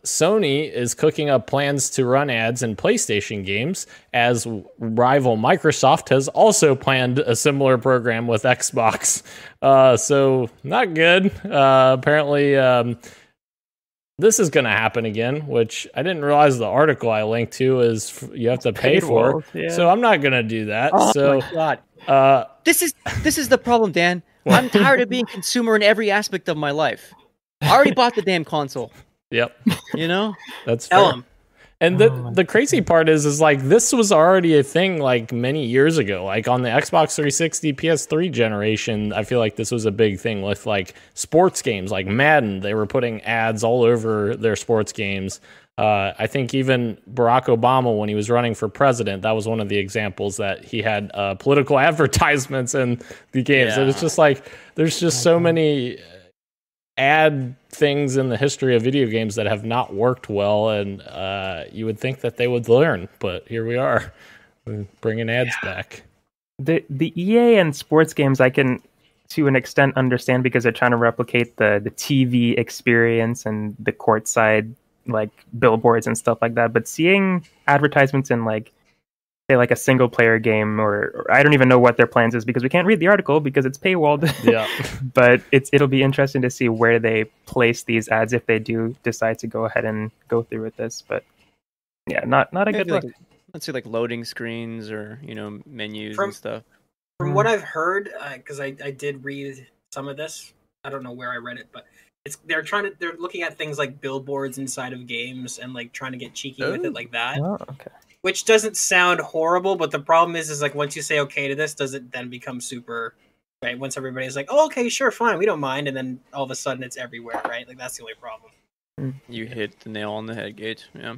Sony is cooking up plans to run ads in PlayStation games, as rival Microsoft has also planned a similar program with Xbox. So not good. Apparently, this is going to happen again, which I didn't realize the article I linked to is you have to pay for. Yeah. So I'm not going to do that. Oh my God. This is the problem, Dan. I'm tired of being consumer in every aspect of my life. I already bought the damn console. Yep. You know? That's fair. And the crazy part is like this was already a thing like many years ago. Like on the Xbox 360, PS3 generation, I feel like this was a big thing with like sports games like Madden. They were putting ads all over their sports games. I think even Barack Obama, when he was running for president, that was one of the examples that he had political advertisements in the games. Yeah. And it's just like there's just so many ad things in the history of video games that have not worked well, and you would think that they would learn, but here we are bringing ads back. The EA and sports games I can to an extent understand, because they're trying to replicate the TV experience and the courtside like billboards and stuff like that, but seeing advertisements in like say like a single player game or I don't even know what their plans is, because we can't read the article because it's paywalled. Yeah. But it'll be interesting to see where they place these ads if they do decide to go ahead and go through with this. But yeah, not a good look. Let's see, like loading screens or menus and stuff. From what I've heard, because I did read some of this, I don't know where I read it, but they're looking at things like billboards inside of games and like trying to get cheeky with it like that. Oh, okay. Which doesn't sound horrible, but the problem is like once you say okay to this, does it then become super, right? Once everybody's like, oh, okay, sure, fine, we don't mind, and then all of a sudden it's everywhere, right? Like that's the only problem. You hit the nail on the head, Gage. Yeah.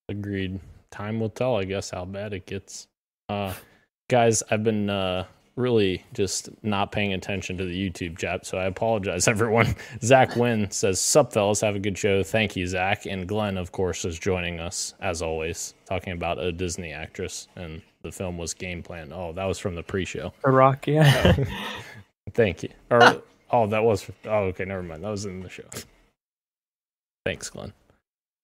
Agreed. Time will tell, I guess, how bad it gets. Guys, I've been really just not paying attention to the YouTube chat, so I apologize, everyone. Zach Wynn says, sup, fellas, have a good show. Thank you, Zach. And Glenn, of course, is joining us, as always, talking about a Disney actress, and the film was Game Plan. Oh, that was from the pre-show. The Rock, yeah. Thank you. That was... Oh, okay, never mind. That was in the show. Thanks, Glenn.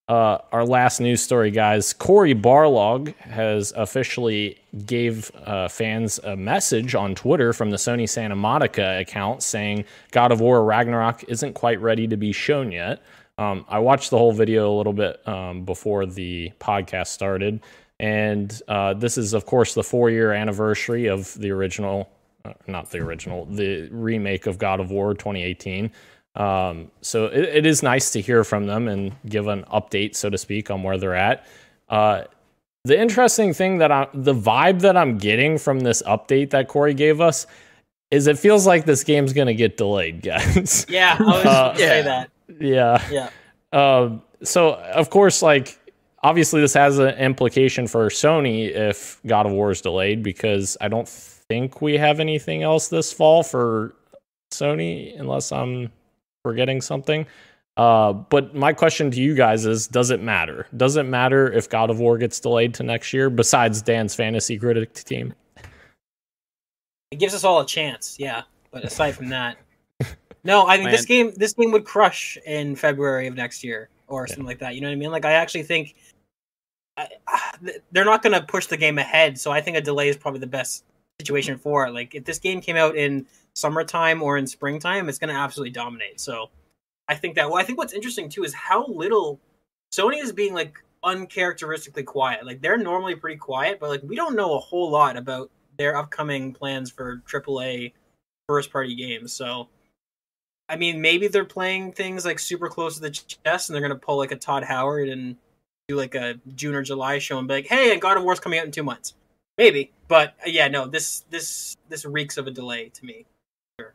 Our last news story, guys. Cory Barlog has officially gave fans a message on Twitter from the Sony Santa Monica account saying God of War Ragnarok isn't quite ready to be shown yet. I watched the whole video a little bit before the podcast started, and this is, of course, the 4-year anniversary of the the remake of God of War 2018. So it is nice to hear from them and give an update, so to speak, on where they're at. The interesting thing the vibe that I'm getting from this update that Cory gave us is it feels like this game's going to get delayed, guys. Yeah, I was going to say that. Yeah. So of course, like, obviously this has an implication for Sony if God of War is delayed, because I don't think we have anything else this fall for Sony, unless I'm forgetting something. But my question to you guys is, does it matter? Does it matter if God of War gets delayed to next year, besides Dan's fantasy critic team? It gives us all a chance, yeah. But aside from that, no, I think this game would crush in February of next year or something like that. You know what I mean? Like, I actually think they're not going to push the game ahead, so I think a delay is probably the best situation for it. Like, if this game came out in summertime or in springtime, it's going to absolutely dominate. So I think what's interesting too is how little Sony is being like uncharacteristically quiet. Like they're normally pretty quiet, but like we don't know a whole lot about their upcoming plans for AAA first party games. So I mean, maybe they're playing things like super close to the chest, and they're gonna pull like a Todd Howard and do like a June or July show and be like, "Hey, and God of War's coming out in 2 months." Maybe, but yeah, no. This reeks of a delay to me. Sure.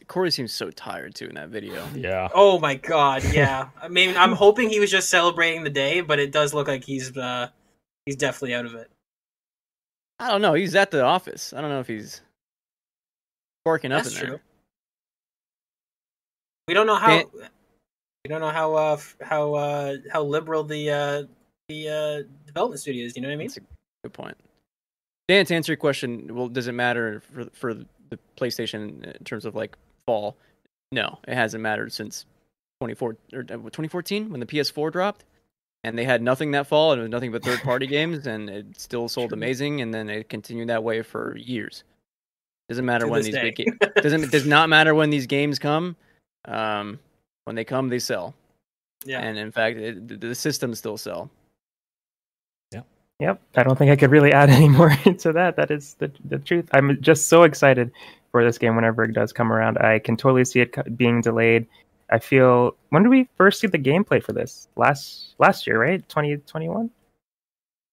Corey seems so tired too in that video. Yeah. Oh my God. Yeah. I mean, I'm hoping he was just celebrating the day, but it does look like he's definitely out of it. I don't know. He's at the office. I don't know if he's barking up That's in there. true. We don't know how. We don't know how liberal the development studio is. You know what I mean? That's a good point. Dan, to answer your question, well, does it matter for the PlayStation in terms of like fall? No, it hasn't mattered since 2014 when the PS4 dropped, and they had nothing that fall, and it was nothing but third-party games, and it still sold amazing, and then it continued that way for years. Doesn't matter when these big does not matter when these games come. When they come, they sell. Yeah, and in fact, the systems still sell. Yep. I don't think I could really add any more to that. That is the truth. I'm just so excited for this game whenever it does come around. I can totally see it being delayed. I feel, when did we first see the gameplay for this? Last year, right? 2021? I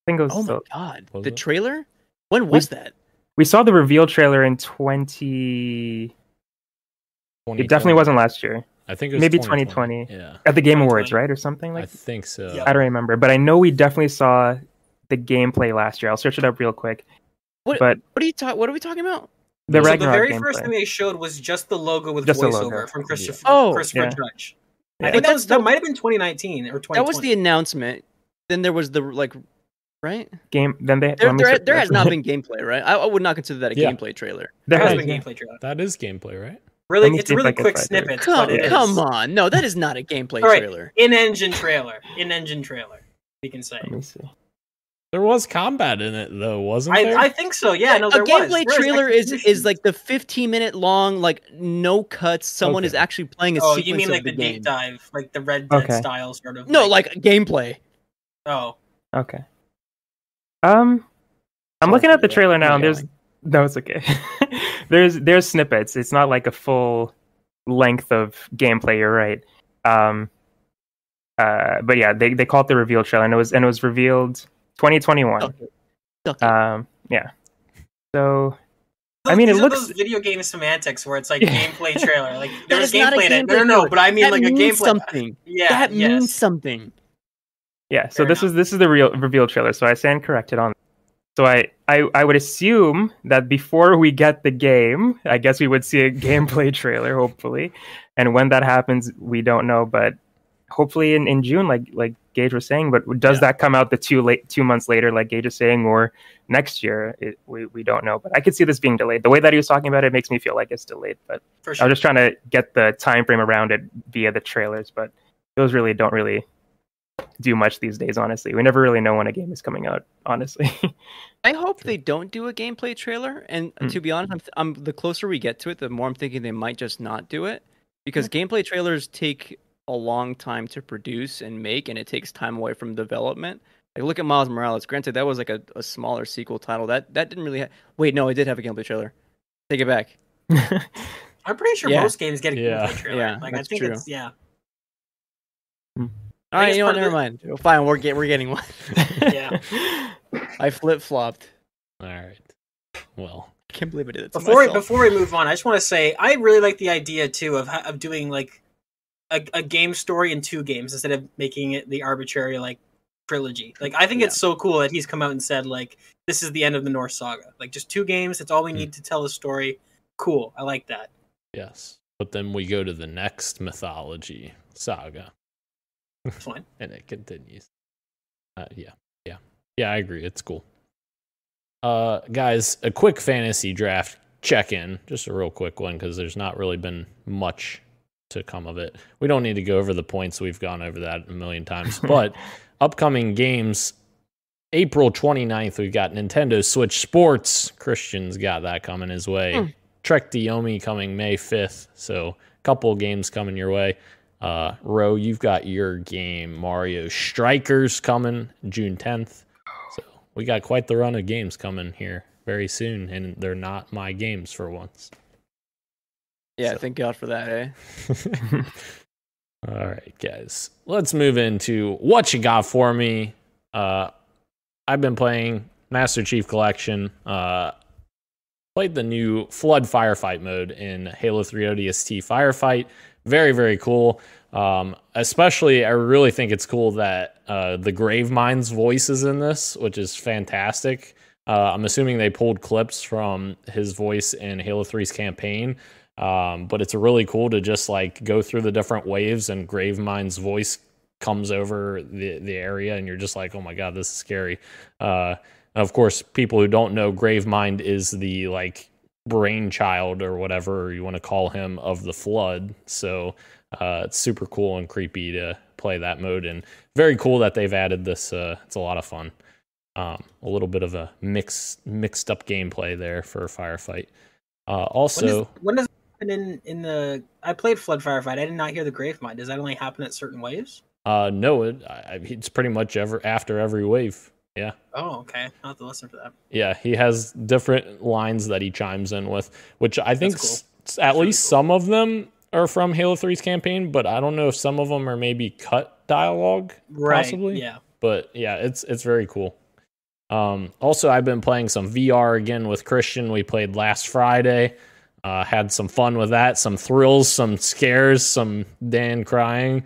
think it was. Oh my God. The trailer? When was that? We saw the reveal trailer in 20. It definitely wasn't last year. I think it was maybe 2020. Yeah. At the Game Awards, right? Or something like that? I think so. Yeah. I don't remember. But I know we definitely saw the gameplay last year. I'll search it up real quick. What are we talking about? The very first thing they showed was just the logo with just voiceover from Christopher Judge. Yeah. I think that might have been 2019 or 2020. That was the announcement. Then there was the right game. Then there has not been gameplay, right? I would not consider that a gameplay trailer. There has been gameplay trailer. That is gameplay, right? Really, it's really quick snippets. Come on, no, that is not a gameplay trailer. In-engine trailer. We can say. Let me see. There was combat in it, though, wasn't there? I think so. Yeah, no, there was. A gameplay trailer is like the 15-minute long, like no cuts. Someone is actually playing a sequence of the game. Oh, you mean like the deep dive, like the Red Dead style sort of? No, like gameplay. Oh. Okay. I'm looking at the trailer now, and it's okay. there's snippets. It's not like a full length of gameplay. You're right. But yeah, they call it the reveal trailer, and it was revealed 2021. Okay. Yeah. So, I mean, it looks those video game semantics where it's like gameplay trailer. Like there's gameplay in it. No, but I mean like a gameplay. Something. Yeah, that means something. Yeah. So this is the real reveal trailer. So I stand corrected on. So I would assume that before we get the game, I guess we would see a gameplay trailer, hopefully. And when that happens, we don't know, but hopefully in June, like Gage was saying. But does that come out 2 months later, like Gage is saying, or next year? We don't know. But I could see this being delayed. The way that he was talking about it makes me feel like it's delayed. But for sure. I was just trying to get the time frame around it via the trailers. But those really don't do much these days, honestly. We never really know when a game is coming out, honestly. I hope they don't do a gameplay trailer. And to be honest, I'm the closer we get to it, the more I'm thinking they might just not do it. Because gameplay trailers take a long time to produce and make, and it takes time away from development. Like, look at Miles Morales. Granted, that was like a smaller sequel title. That didn't really wait, no, it did have a gameplay trailer. Take it back. I'm pretty sure most games get a gameplay trailer. Yeah, like, I think true. It's, All right, you know what? Never mind. Fine, we're getting one. Yeah. I flip-flopped. All right. Well, I can't believe I did it to before we move on, I just want to say I really like the idea too of doing like a game story in 2 games instead of making it the arbitrary like trilogy. Like I think it's so cool that he's come out and said like this is the end of the Norse saga. Like just 2 games, that's all we need to tell the story. Cool. I like that. Yes. But then we go to the next mythology saga. Fine. And it continues. Yeah, I agree. It's cool. Guys, a quick fantasy draft check-in. Just a real quick one because there's not really been much to come of it. We don't need to go over the points. We've gone over that a million times. But upcoming games, April 29th, we've got Nintendo Switch Sports. Christian's got that coming his way. Trek Diomi coming May 5th. So a couple games coming your way. Ro, you've got your game Mario Strikers coming June 10th. So we got quite the run of games coming here very soon, and they're not my games for once. Yeah, so. Thank God for that, eh? All right, guys. Let's move into what you got for me. I've been playing Master Chief Collection. Played the new Flood Firefight mode in Halo 3 ODST Firefight. Very, very cool. Especially, I really think it's cool that the Gravemind's voice is in this, which is fantastic. I'm assuming they pulled clips from his voice in Halo 3's campaign. But it's really cool to just like go through the different waves and Gravemind's voice comes over the area and you're just like, oh my God, this is scary. Of course, people who don't know, Gravemind is the like brainchild or whatever you want to call him of the Flood. So it's super cool and creepy to play that mode, and very cool that they've added this. It's a lot of fun. A little bit of a mixed up gameplay there for a Firefight. Also, when does it happen in the? I played Flood Firefight. I did not hear the Gravemind. Does that only happen at certain waves? No, it's pretty much after every wave. Yeah. Oh, okay. I'll have to listen for that. Yeah, he has different lines that he chimes in with, which I think at least some of them are from Halo 3's campaign, but I don't know if some of them are maybe cut dialogue, possibly. Yeah. But yeah, it's very cool. Also, I've been playing some VR again with Christian. We played last Friday. Had some fun with that, some thrills, some scares, some Dan crying.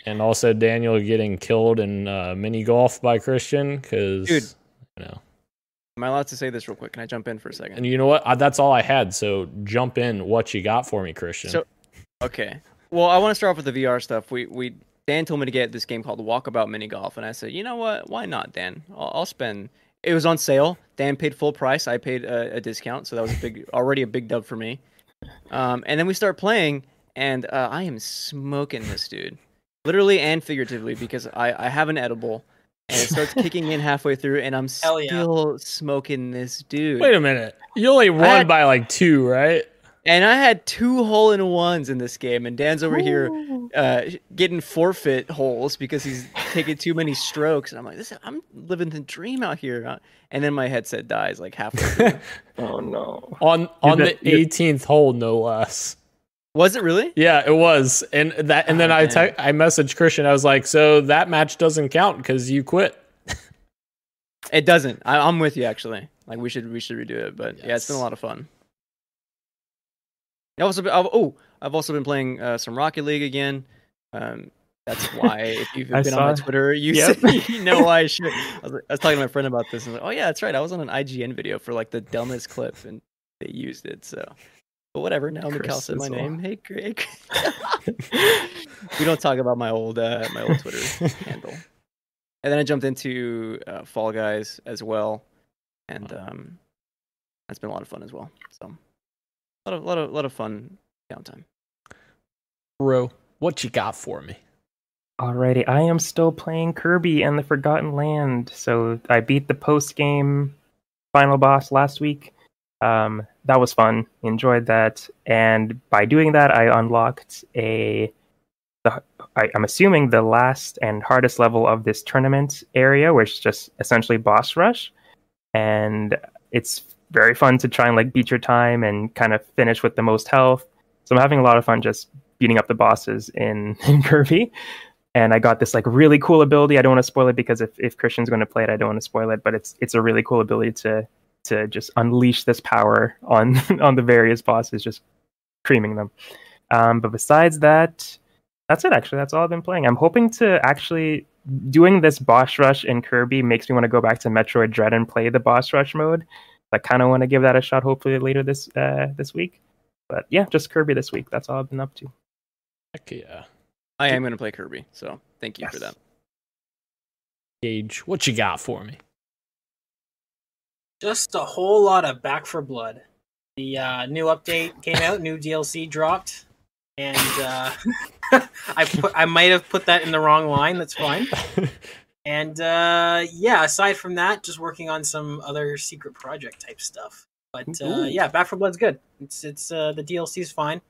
And also Daniel getting killed in mini golf by Christian because, you know. Am I allowed to say this real quick? Can I jump in for a second? And you know what? That's all I had. So jump in. What you got for me, Christian? So, okay. Well, I want to start off with the VR stuff. Dan told me to get this game called Walkabout Mini Golf, and I said, you know what? Why not, Dan? I'll spend. It was on sale. Dan paid full price. I paid a discount, so that was already a big dub for me. And then we start playing, and I am smoking this dude. Literally and figuratively, because I have an edible, and it starts kicking in halfway through, and I'm still smoking this dude. Wait a minute. You only won by like 2, right? And I had 2 hole-in-ones in this game, and Dan's over here getting forfeit holes because he's taking too many strokes. And I'm like, I'm living the dream out here. And then my headset dies like halfway through. Oh, no. On the 18th hole, no less. Was it really? Yeah, it was. And then I messaged Christian. I was like, so that match doesn't count because you quit. It doesn't. I'm with you, actually. Like, we should redo it. But yes. Yeah, it's been a lot of fun. I've also been playing some Rocket League again. That's why, if you've been on my Twitter, you know why I should. I was talking to my friend about this, and like, oh yeah, that's right. I was on an IGN video for like the dumbest clip, and they used it. So, but whatever. Now Mikal said my name. Hey, Greg. We don't talk about my old Twitter handle. And then I jumped into Fall Guys as well, and that's been a lot of fun as well. So. A lot of fun downtime. Bro, what you got for me? Alrighty, I am still playing Kirby and the Forgotten Land. So I beat the post-game final boss last week. That was fun. Enjoyed that. And by doing that, I unlocked I'm assuming the last and hardest level of this tournament area, which is just essentially boss rush. And it's very fun to try and like beat your time and kind of finish with the most health. So I'm having a lot of fun just beating up the bosses in Kirby. And I got this like really cool ability. I don't want to spoil it because if Christian's going to play it, I don't want to spoil it. But it's a really cool ability to just unleash this power on the various bosses, just creaming them. But besides that, that's it. Actually, that's all I've been playing. I'm hoping to actually doing this boss rush in Kirby makes me want to go back to Metroid Dread and play the boss rush mode. I kind of want to give that a shot, hopefully later this week. But yeah, just Kirby this week. That's all I've been up to. Heck yeah. I am going to play Kirby, so thank you for that. Gage, what you got for me? Just a whole lot of Back 4 Blood. The new update came out, new DLC dropped, and I might have put that in the wrong line. That's fine. And aside from that, just working on some other secret project type stuff. But Back 4 Blood's good. It's the DLC's fine.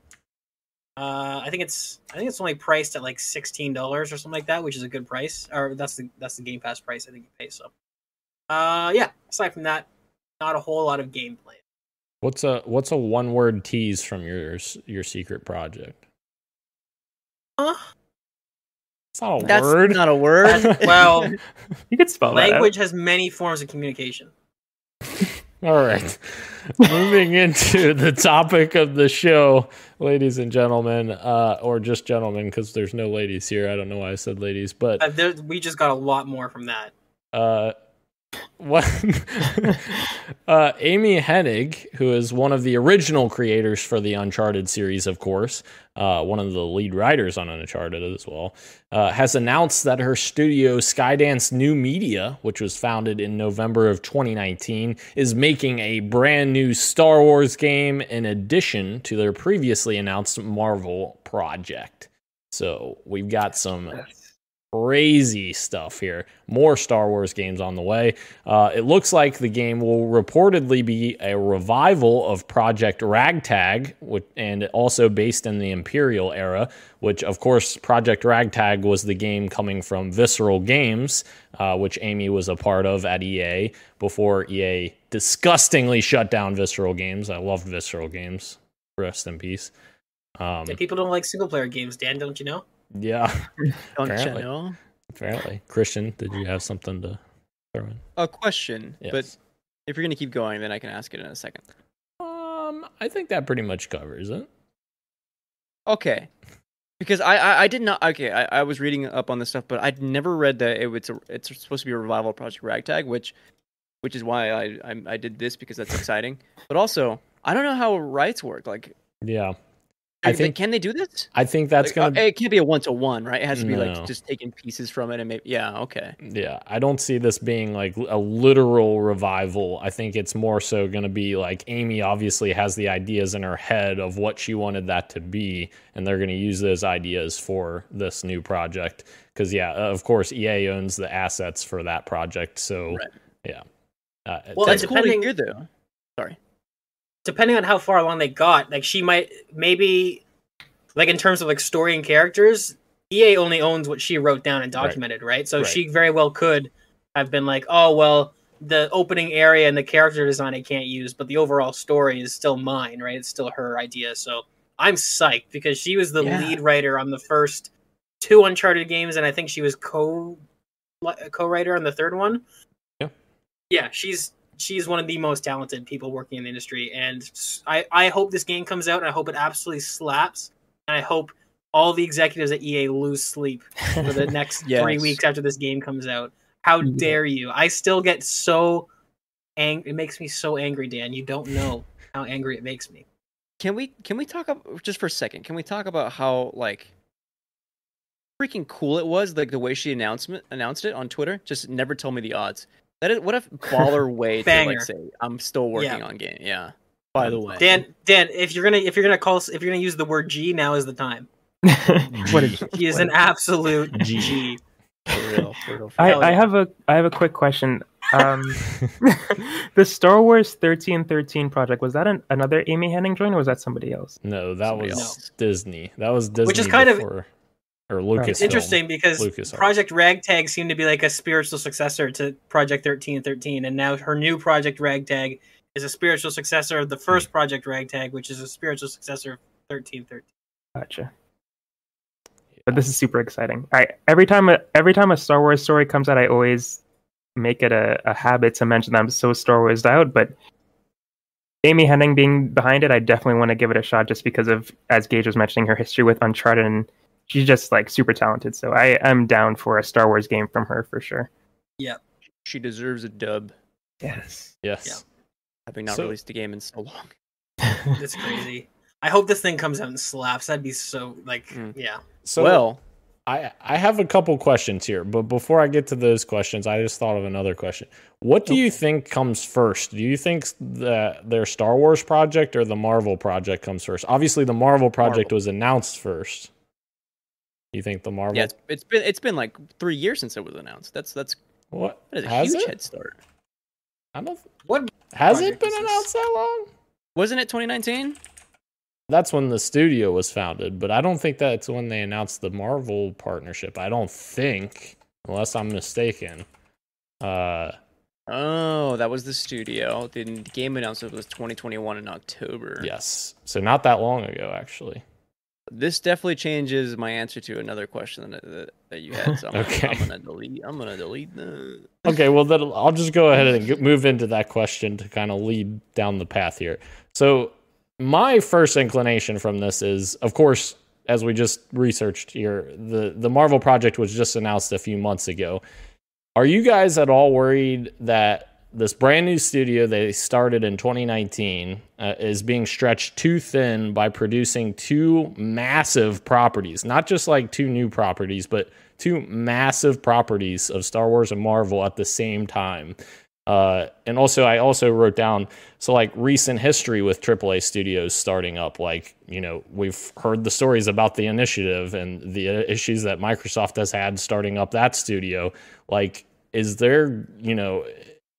I think it's only priced at like $16 or something like that, which is a good price. Or that's the Game Pass price I think you pay. So, yeah. Aside from that, not a whole lot of gameplay. What's a 1-word tease from your secret project? It's not a word. That's not a word. Well, you could spell language has many forms of communication. All right. Moving into the topic of the show, ladies and gentlemen, or just gentlemen, because there's no ladies here. I don't know why I said ladies, but we just got a lot more from that. What? Amy Hennig, who is one of the original creators for the Uncharted series, of course, one of the lead writers on Uncharted as well, has announced that her studio Skydance New Media, which was founded in November of 2019, is making a brand new Star Wars game in addition to their previously announced Marvel project. So we've got some crazy stuff here. More Star Wars games on the way. It looks like the game will reportedly be a revival of Project Ragtag, and also based in the Imperial era, which, of course, Project Ragtag was the game coming from Visceral Games, which Amy was a part of at EA before EA disgustingly shut down Visceral Games. I loved Visceral Games. Rest in peace. People don't like single-player games, Dan, don't you know? Yeah. Don't Apparently. Christian, did you have something to throw in? A question, yes. But if you're going to keep going, then I can ask it in a second. I think that pretty much covers it. Okay. Because I did not... Okay, I was reading up on this stuff, but I'd never read that it's supposed to be a revival of Project Ragtag, which is why I did this, because that's exciting. But also, I don't know how rights work. Like, yeah. Can they do this? I think that's going to... It can't be a one-to-one, right? It has to be like just taking pieces from it and maybe... Yeah, okay. Yeah, I don't see this being like a literal revival. I think it's more so going to be like Amy obviously has the ideas in her head of what she wanted that to be, and they're going to use those ideas for this new project. Because, yeah, of course, EA owns the assets for that project. So, right. Yeah. Well, that's cool to hear, though. Sorry. Depending on how far along they got, like she might maybe, like in terms of like story and characters, EA only owns what she wrote down and documented, right? So she very well could have been like, oh, well, the opening area and the character design I can't use, but the overall story is still mine, right? It's still her idea. So I'm psyched because she was the lead writer on the first 2 Uncharted games, and I think she was co-writer on the third one. Yeah. Yeah, she's one of the most talented people working in the industry, and I hope this game comes out, and I hope it absolutely slaps, and I hope all the executives at EA lose sleep for the next 3 weeks after this game comes out. How dare you? I still get so angry. It makes me so angry, Dan. You don't know how angry it makes me. Can we talk about, just for a second, can we talk about how, like, freaking cool it was, like the way she announced it on Twitter? Just never tell me the odds. What a baller way to like say I'm still working on game. Yeah. By the way, Dan, if you're gonna use the word G, now is the time. What is he is an absolute G. For real. I have a quick question. The Star Wars 1313 project, was that another Amy Hennig joint, or was that somebody else? No, that was Disney. That was Disney. Which is kind of or Lucasfilm. It's interesting because Project Ragtag seemed to be like a spiritual successor to Project 1313, and now her new Project Ragtag is a spiritual successor of the first Project Ragtag, which is a spiritual successor of 1313. Gotcha. But this is super exciting. Every time a Star Wars story comes out, I always make it a habit to mention that I'm so Star Warsed out, but Amy Hennig being behind it, I definitely want to give it a shot just because of, as Gage was mentioning, her history with Uncharted, and she's just like super talented. So I am down for a Star Wars game from her for sure. Yeah. She deserves a dub. Yes. Yeah. Having not released a game in so long. That's crazy. I hope this thing comes out and slaps. That'd be so yeah. So I have a couple questions here, but before I get to those questions, I just thought of another question. What do you think comes first? Do you think that their Star Wars project or the Marvel project comes first? Obviously, the Marvel project was announced first. You think the Marvel? Yeah, it's been like 3 years since it was announced. That's what? That is a huge head start. I don't. What has it been announced that long? Wasn't it 2019? that's when the studio was founded, but I don't think that's when they announced the Marvel partnership. I don't think, unless I'm mistaken. Oh, that was the studio. The game announcement was 2021 in October. Yes. So not that long ago, actually. This definitely changes my answer to another question that you had. So I'm gonna delete that. Okay, well then I'll just go ahead and move into that question to kind of lead down the path here. So my first inclination from this is, of course, as we just researched here, the Marvel project was just announced a few months ago. Are you guys at all worried that this brand new studio they started in 2019 is being stretched too thin by producing two massive properties, not just like two new properties, but two massive properties of Star Wars and Marvel at the same time? And also, I also wrote down, so like recent history with AAA studios starting up, like, you know, we've heard the stories about the Initiative and the issues that Microsoft has had starting up that studio. Like, is there, you know,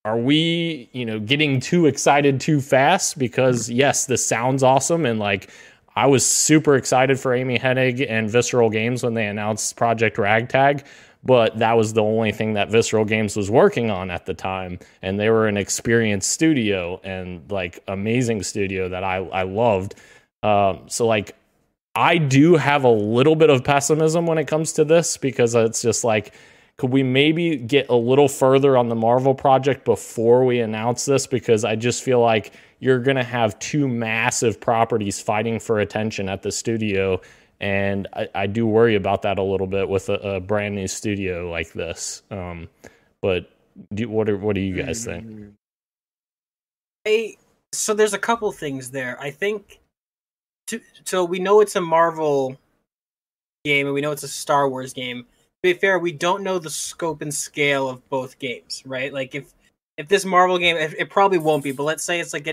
are we, you know, getting too excited too fast? Because yes, this sounds awesome. And like, I was super excited for Amy Hennig and Visceral Games when they announced Project Ragtag, but that was the only thing that Visceral Games was working on at the time. And they were an experienced studio and like amazing studio that I loved. So like, I do have a little bit of pessimism when it comes to this, because it's just like, could we maybe get a little further on the Marvel project before we announce this? Because I just feel like you're going to have two massive properties fighting for attention at the studio. And I do worry about that a little bit with a brand new studio like this. But what do you guys think? So there's a couple things there. I think, so we know it's a Marvel game and we know it's a Star Wars game. To be fair, we don't know the scope and scale of both games, right? Like if this Marvel game, it probably won't be, but let's say it's like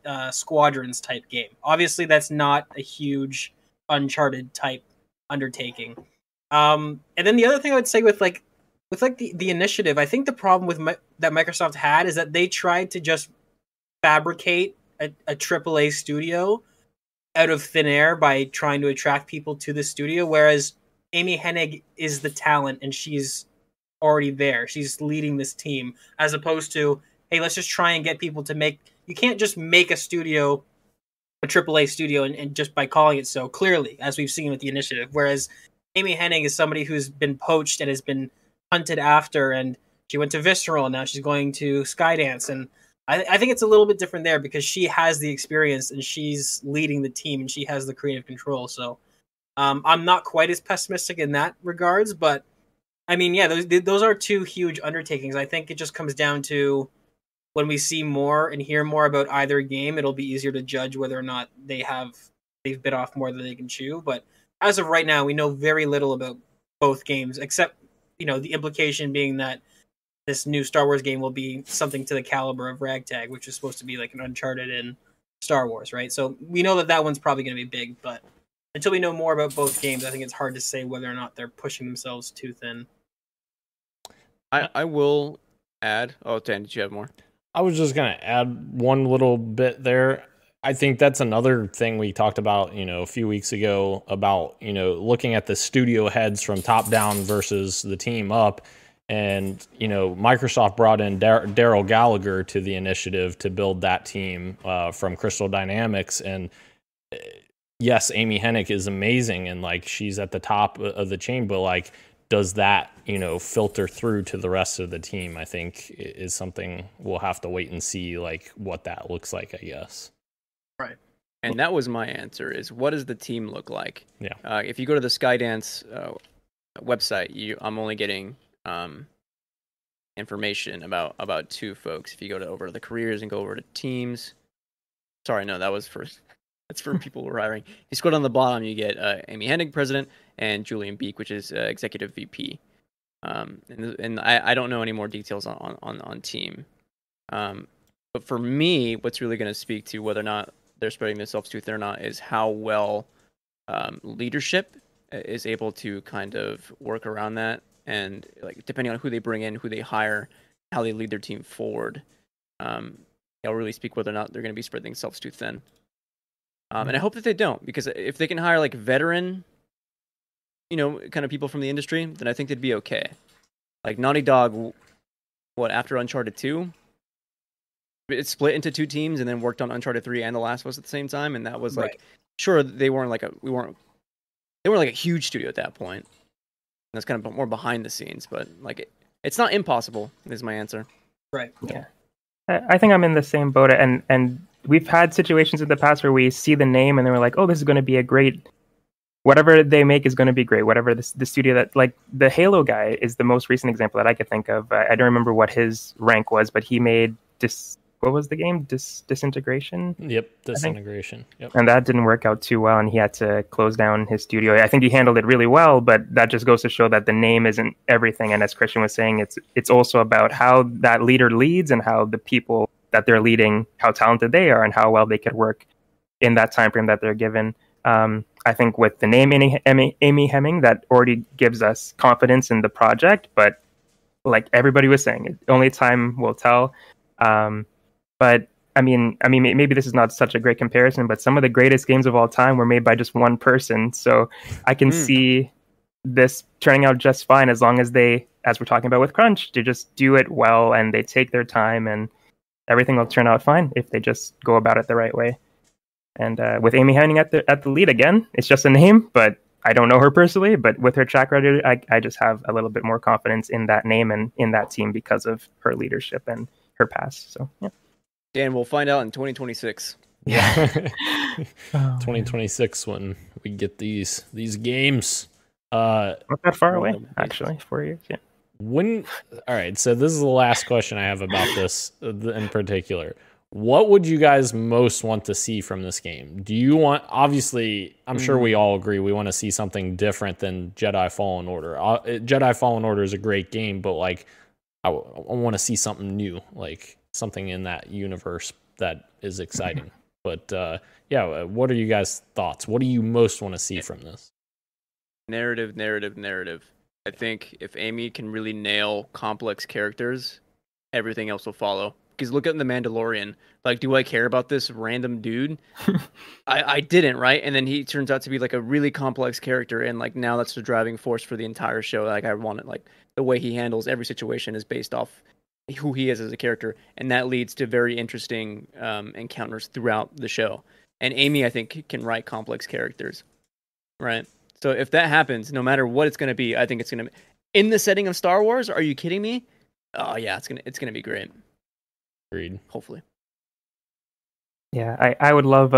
a Squadrons type game. Obviously, that's not a huge Uncharted type undertaking. And then the other thing I would say with the Initiative, I think the problem that Microsoft had is that they tried to just fabricate a AAA studio out of thin air by trying to attract people to the studio, whereas Amy Hennig is the talent and she's already there. She's leading this team, as opposed to, hey, let's just try and get people to make. You can't just make a studio, a AAA studio, and just by calling it so, clearly, as we've seen with the Initiative. Whereas Amy Hennig is somebody who's been poached and has been hunted after, and she went to Visceral, and now she's going to Skydance. And I think it's a little bit different there because she has the experience and she's leading the team and she has the creative control. So I'm not quite as pessimistic in that regards, but I mean, yeah, those are two huge undertakings. I think it just comes down to when we see more and hear more about either game, it'll be easier to judge whether or not they've bit off more than they can chew. But as of right now, we know very little about both games, except, you know, the implication being that this new Star Wars game will be something to the caliber of Ragtag, which is supposed to be like an Uncharted in Star Wars, right? So we know that one's probably going to be big, but until we know more about both games, I think it's hard to say whether or not they're pushing themselves too thin. I will add. Oh, Dan, did you have more? I was just going to add one little bit there. I think that's another thing we talked about, you know, a few weeks ago about, you know, looking at the studio heads from top down versus the team up. And, you know, Microsoft brought in Daryl Gallagher to the Initiative to build that team from Crystal Dynamics. And yes, Amy Hennig is amazing and like she's at the top of the chain, but like, does that, you know, filter through to the rest of the team? I think is something we'll have to wait and see, like what that looks like, I guess. Right. And that was my answer, is what does the team look like? Yeah. If you go to the Skydance website, I'm only getting information about two folks. If you go over to the careers and go over to teams, sorry, no, that's for people who are hiring. If you scroll down the bottom, you get Amy Hennig, president, and Julian Beek, which is executive VP. And I don't know any more details on team. But for me, what's really going to speak to whether or not they're spreading themselves too thin or not is how well leadership is able to kind of work around that. And like depending on who they bring in, who they hire, how they lead their team forward, they'll really speak whether or not they're going to be spreading themselves too thin. And I hope that they don't, because if they can hire like veteran, kind of people from the industry, then I think they'd be okay. Like Naughty Dog, after Uncharted 2, it split into 2 teams and then worked on Uncharted 3 and The Last of Us at the same time, and that was like, sure, they weren't like a huge studio at that point. That's kind of more behind the scenes, but like it's not impossible is my answer. Right. Yeah. I think I'm in the same boat, and we've had situations in the past where we see the name and then we're like, oh, this is going to be a great, whatever they make is going to be great. Whatever the studio that, like the Halo guy is the most recent example that I could think of. I don't remember what his rank was, but he made what was the game? Disintegration? Yep, Disintegration. Yep. And that didn't work out too well, and he had to close down his studio. I think he handled it really well, but that just goes to show that the name isn't everything. And as Christian was saying, it's also about how that leader leads and how the people that they're leading, how talented they are and how well they could work in that time frame that they're given. I think with the name Amy Hemming, that already gives us confidence in the project, but like everybody was saying, only time will tell. But I mean, maybe this is not such a great comparison, but some of the greatest games of all time were made by just one person. So I can see this turning out just fine as long as they, as we're talking about with Crunch, to just do it well and they take their time, and everything will turn out fine if they just go about it the right way. And with Amy Hennig at the lead again, it's just a name, but I don't know her personally. But with her track record, I just have a little bit more confidence in that name and in that team because of her leadership and her past. So yeah. Dan, we'll find out in 2026. Yeah. 2026 when we get these games. Not that far away, actually. 4 years, yeah. All right, so this is the last question I have about this in particular. What would you guys most want to see from this game? Do you want, obviously, I'm sure we all agree we want to see something different than Jedi Fallen Order. Jedi Fallen Order is a great game, but like I want to see something new, like something in that universe that is exciting. But what are you guys' thoughts? What do you most want to see from this? Narrative. I think if Amy can really nail complex characters, everything else will follow. Because look at The Mandalorian. Like, do I care about this random dude? I didn't, right? And then he turns out to be like a really complex character, and like now that's the driving force for the entire show. Like I want it, like the way he handles every situation is based off who he is as a character, and that leads to very interesting encounters throughout the show. And Amy, I think, can write complex characters, right? So if that happens, no matter what it's going to be, I think it's going to be in the setting of Star Wars. Are you kidding me? Oh yeah, it's gonna be great. Agreed. Hopefully. Yeah, I would love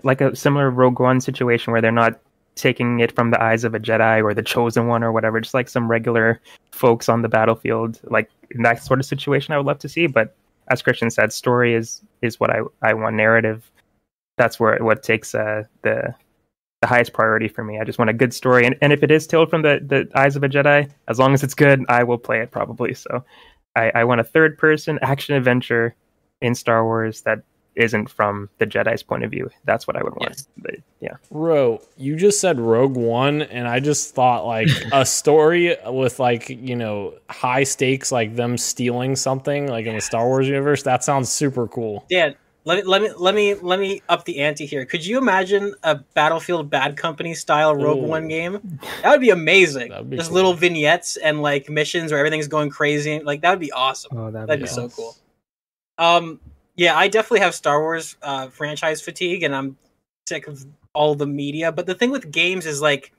like a similar Rogue One situation where they're not taking it from the eyes of a Jedi or the Chosen One or whatever, just like some regular folks on the battlefield. Like in that sort of situation, I would love to see. But as Christian said, story is what I want. Narrative, that's what takes the highest priority for me. I just want a good story, and if it is told from the eyes of a Jedi, as long as it's good, I will play it probably. So I want a third-person action adventure in Star Wars that isn't from the Jedi's point of view. That's what I would want. Yes. But, yeah. Ro, you just said Rogue One, and I just thought like a story with like, high stakes, like them stealing something like in the Star Wars universe. That sounds super cool. Yeah. Let me up the ante here. Could you imagine a Battlefield Bad Company style Rogue One game? That would be amazing. Just cool. Little vignettes and like missions where everything's going crazy. Like that would be awesome. Oh, that'd be so cool. Yeah, I definitely have Star Wars franchise fatigue, and I'm sick of all the media. But the thing with games is like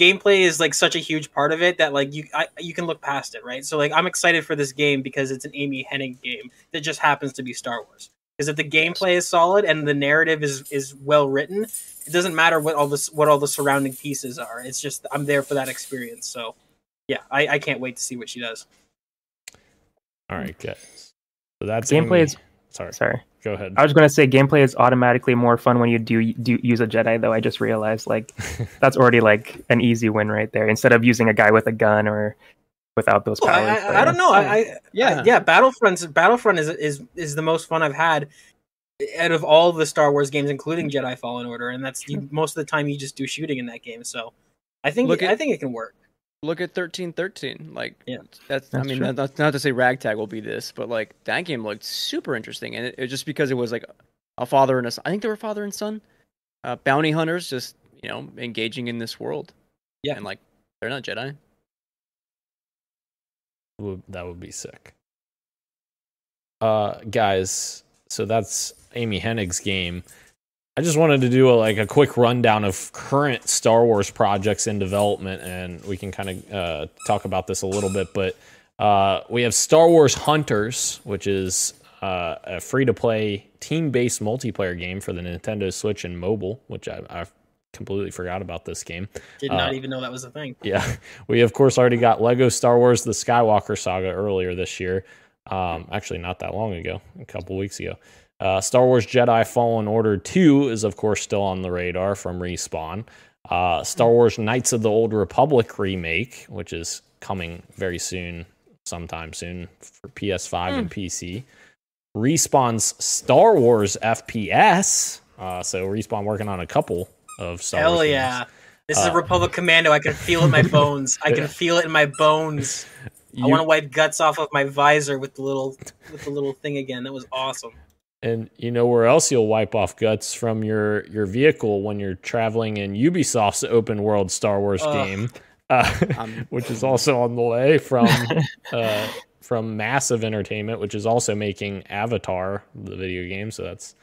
gameplay is like such a huge part of it that like you can look past it, right? So like I'm excited for this game because it's an Amy Hennig game that just happens to be Star Wars. Because if the gameplay is solid and the narrative is well written, it doesn't matter what all the surrounding pieces are. It's just I'm there for that experience. So, yeah, I can't wait to see what she does. All right, guys. So that's gameplay. Is sorry. Go ahead. I was going to say gameplay is automatically more fun when you do use a Jedi. Though I just realized like that's already like an easy win right there. Instead of using a guy with a gun or without those powers. I don't know. Battlefront is the most fun I've had out of all the Star Wars games, including Jedi Fallen Order, and that's most of the time you just do shooting in that game. So I think it can work. Look at 1313. Like, yeah, that's I mean, that's not to say Ragtag will be this, but like that game looked super interesting, and it just because it was like a father and a son. I think they were father and son. Bounty hunters just, engaging in this world. Yeah. And, they're not Jedi. That would be sick. Guys, so that's Amy Hennig's game. I just wanted to do a quick rundown of current Star Wars projects in development, and we can kind of talk about this a little bit. But we have Star Wars Hunters, which is a free-to-play team-based multiplayer game for the Nintendo Switch and mobile, which I completely forgot about this game. Did not even know that was a thing. Yeah, we of course already got Lego Star Wars: The Skywalker Saga earlier this year. Actually, not that long ago, a couple weeks ago. Star Wars Jedi Fallen Order 2 is, of course, still on the radar from Respawn. Star Wars Knights of the Old Republic remake, which is coming very soon, sometime soon, for PS5 and PC. Respawn's Star Wars FPS. So Respawn working on a couple of Star Wars yeah. games. This is a Republic Commando. I can feel it in my bones. I can feel it in my bones. I want to wipe guts off of my visor with the little thing again. That was awesome. And you know where else you'll wipe off guts from your vehicle when you're traveling in Ubisoft's open world Star Wars game, which is also on the way from Massive Entertainment, which is also making Avatar, the video game. So that's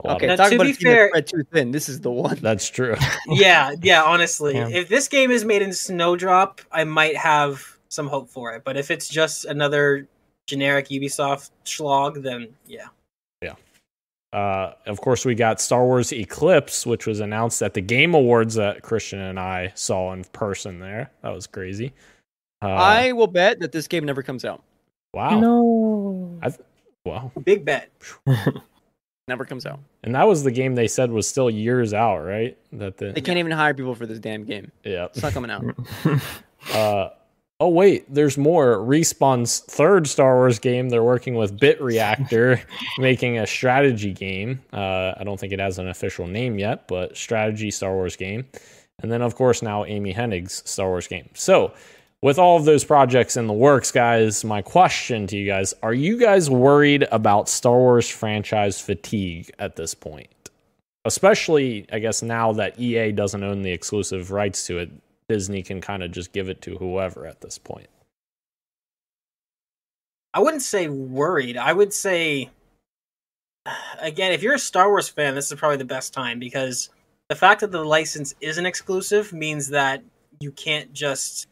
okay. Talk about spread too thin. This is the one. That's true. yeah. Honestly, if this game is made in Snowdrop, I might have some hope for it. But if it's just another generic Ubisoft slog, then yeah. Of course, we got Star Wars Eclipse, which was announced at the Game Awards that Christian and I saw in person there. That was crazy. I will bet that this game never comes out. Wow. No. Wow. Big bet. Never comes out. And that was the game they said was still years out, right? They can't even hire people for this damn game. Yeah. It's not coming out. Oh, wait, there's more. Respawn's third Star Wars game, they're working with BitReactor, making a strategy game. I don't think it has an official name yet, but strategy Star Wars game. And then, of course, now Amy Hennig's Star Wars game. So, with all of those projects in the works, guys, my question to you guys, are you guys worried about Star Wars franchise fatigue at this point? Especially, I guess, now that EA doesn't own the exclusive rights to it. Disney can kind of just give it to whoever at this point. I wouldn't say worried. I would say, again, if you're a Star Wars fan, this is probably the best time, because the fact that the license isn't exclusive means that you can't just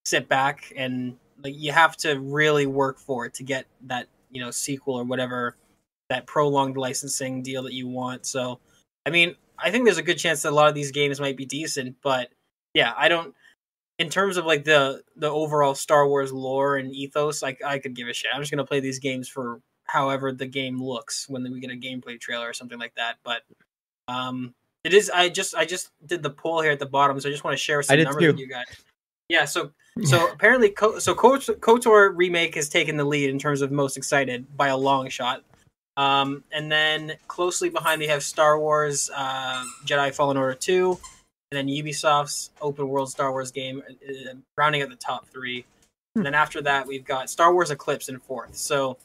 sit back and you have to really work for it to get that, sequel or whatever, that prolonged licensing deal that you want. So, I mean, I think there's a good chance that a lot of these games might be decent, but yeah, I don't. In terms of the overall Star Wars lore and ethos, I could give a shit. I'm just gonna play these games for however the game looks when we get a gameplay trailer or something like that. But it is. I just did the poll here at the bottom, so I just want to share some numbers with you guys. Yeah. So apparently, KOTOR remake has taken the lead in terms of most excited by a long shot. And then closely behind, they have Star Wars Jedi Fallen Order 2. And then Ubisoft's open world Star Wars game, rounding out the top three. And then after that, we've got Star Wars Eclipse in fourth. So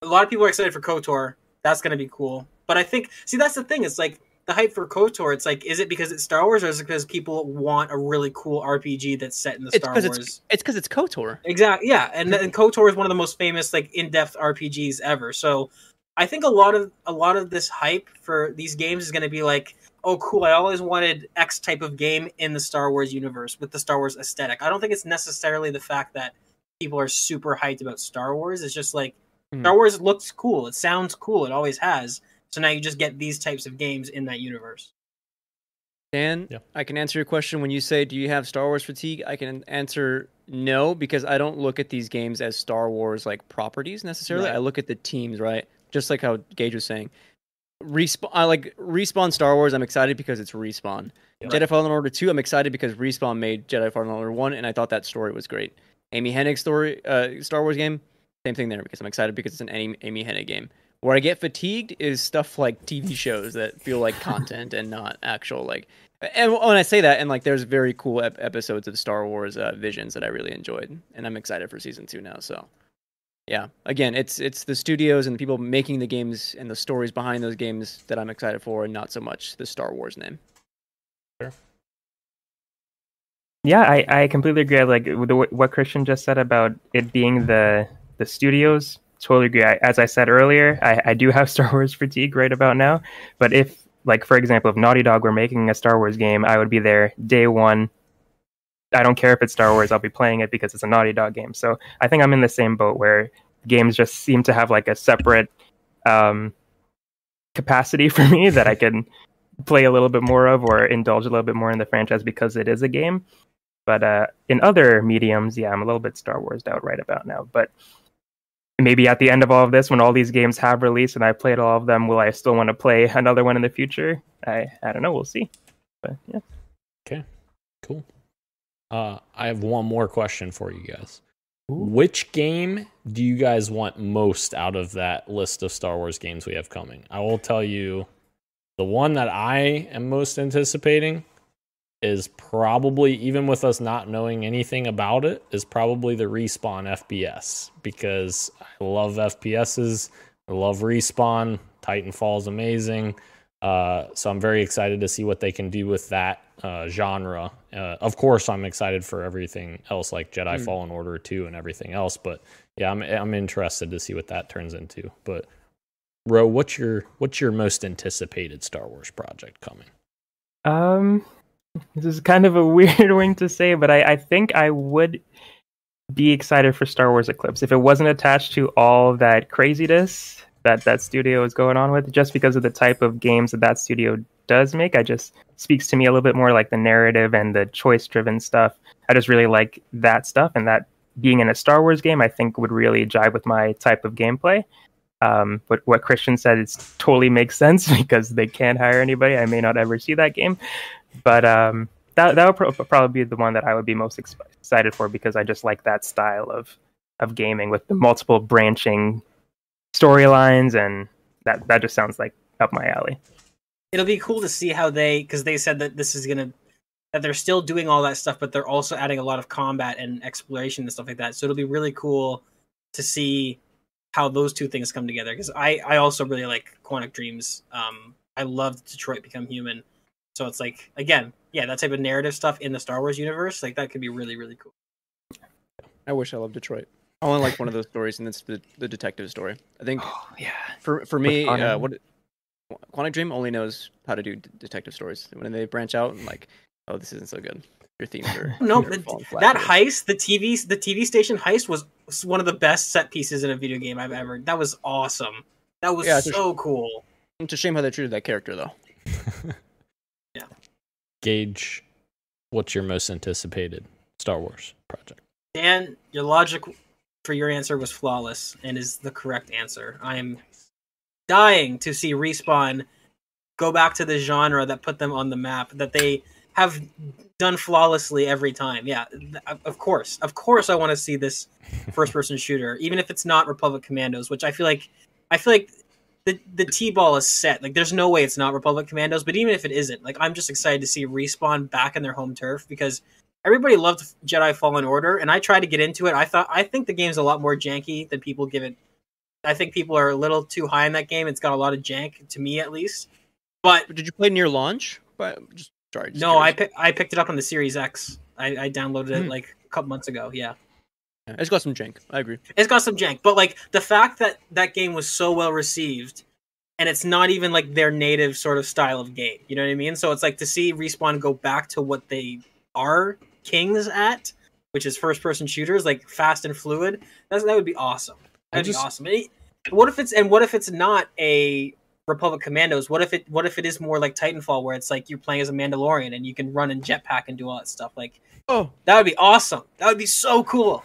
a lot of people are excited for KOTOR. That's going to be cool. But I think, that's the thing. It's the hype for KOTOR. It's is it because it's Star Wars, or is it because people want a really cool RPG that's set in the Star Wars? It's because it's KOTOR. Exactly. Yeah, and KOTOR is one of the most famous in-depth RPGs ever. So I think a lot of this hype for these games is going to be oh, cool, I always wanted X type of game in the Star Wars universe with the Star Wars aesthetic. I don't think it's necessarily the fact that people are super hyped about Star Wars. It's just Star Wars looks cool. It sounds cool. It always has. So now you just get these types of games in that universe. Dan, yeah. I can answer your question when you say, do you have Star Wars fatigue? I can answer no, because I don't look at these games as Star Wars properties necessarily. Right. I look at the teams, right? Just like how Gage was saying. I like Respawn Star Wars. I'm excited because it's Respawn. Yeah. Jedi Fallen Order 2, I'm excited because Respawn made Jedi Fallen Order 1, and I thought that story was great. Amy Hennig's Star Wars game, same thing there, because I'm excited because it's an Amy Hennig game. Where I get fatigued is stuff like TV shows that feel like content and not actual And when I say that, and there's very cool episodes of Star Wars Visions that I really enjoyed, and I'm excited for season 2 now. So Yeah, again, it's the studios and the people making the games and the stories behind those games that I'm excited for, and not so much the Star Wars name. Sure. Yeah, I completely agree. Like what Christian just said about it being the studios. Totally agree. As I said earlier, I do have Star Wars fatigue right about now. But if, like, for example, if Naughty Dog were making a Star Wars game, I would be there day one. I don't care if it's Star Wars, I'll be playing it because it's a Naughty Dog game. So I think I'm in the same boat where games just seem to have like a separate capacity for me that I can play a little bit more of or indulge a little bit more in the franchise because it is a game. But in other mediums, yeah, I'm a little bit Star Wars'd out right about now. But maybe at the end of all of this, when all these games have released and I played all of them, will I still want to play another one in the future? I don't know. We'll see. But yeah. Okay, cool. I have one more question for you guys. Ooh. Which game do you guys want most out of that list of Star Wars games we have coming? I will tell you, the one that I am most anticipating is probably, even with us not knowing anything about it, is probably the Respawn FPS, because I love FPSs. I love Respawn. Titanfall is amazing. So I'm very excited to see what they can do with that genre. Of course, I'm excited for everything else, like Jedi Fallen Order 2 and everything else. But yeah, I'm interested to see what that turns into. But Ro, what's your most anticipated Star Wars project coming? This is kind of a weird thing to say, but I think I would be excited for Star Wars Eclipse if it wasn't attached to all that craziness that studio is going on with, just because of the type of games that studio does make. I just speaks to me a little bit more like the narrative and the choice-driven stuff. I just really like that stuff, and that being in a Star Wars game, I think would really jive with my type of gameplay. But what Christian said, it totally makes sense because they can't hire anybody. I may not ever see that game, but that would probably be the one that I would be most excited for, because I just like that style of gaming with the multiple branching storylines, and that just sounds like up my alley. It'll be cool to see how because they said that that they're still doing all that stuff, but they're also adding a lot of combat and exploration and stuff like that. So it'll be really cool to see how those two things come together, because I also really like Quantic Dreams. I loved Detroit Become Human. So it's like, again, yeah, that type of narrative stuff in the Star Wars universe, like that could be really, really cool. I wish I loved Detroit. I only like one of those stories, and it's the detective story. I think for me, Quantic Dream only knows how to do detective stories. When they branch out, and like, oh, this isn't so good. Your themes are that heist, the TV station heist was one of the best set pieces in a video game I've ever. That was awesome. That was so cool. It's a shame how they treated that character, though. Yeah. Gage, what's your most anticipated Star Wars project? Dan, your logic for your answer was flawless and is the correct answer. I am dying to see Respawn go back to the genre that put them on the map, that they have done flawlessly every time. Yeah, of course I want to see this first-person shooter, even if it's not Republic Commandos, which I feel like the T-ball is set. Like, there's no way it's not Republic Commandos, but even if it isn't, like, I'm just excited to see Respawn back in their home turf, because everybody loved Jedi Fallen Order, and I tried to get into it. I think the game's a lot more janky than people give it. I think people are a little too high in that game. It's got a lot of jank, to me at least. But did you play near launch? No, I picked it up on the Series X. I downloaded it like a couple months ago. Yeah. It's got some jank. I agree. It's got some jank, but like the fact that that game was so well received, and it's not even like their native sort of style of game. You know what I mean? So it's like to see Respawn go back to what they are kings at, which is first-person shooters, like fast and fluid. That would be awesome. That'd be awesome. What if it's not a Republic Commandos? What if it is more like Titanfall, where it's like you're playing as a Mandalorian and you can run in jetpack and do all that stuff? Like, that would be awesome. That would be so cool.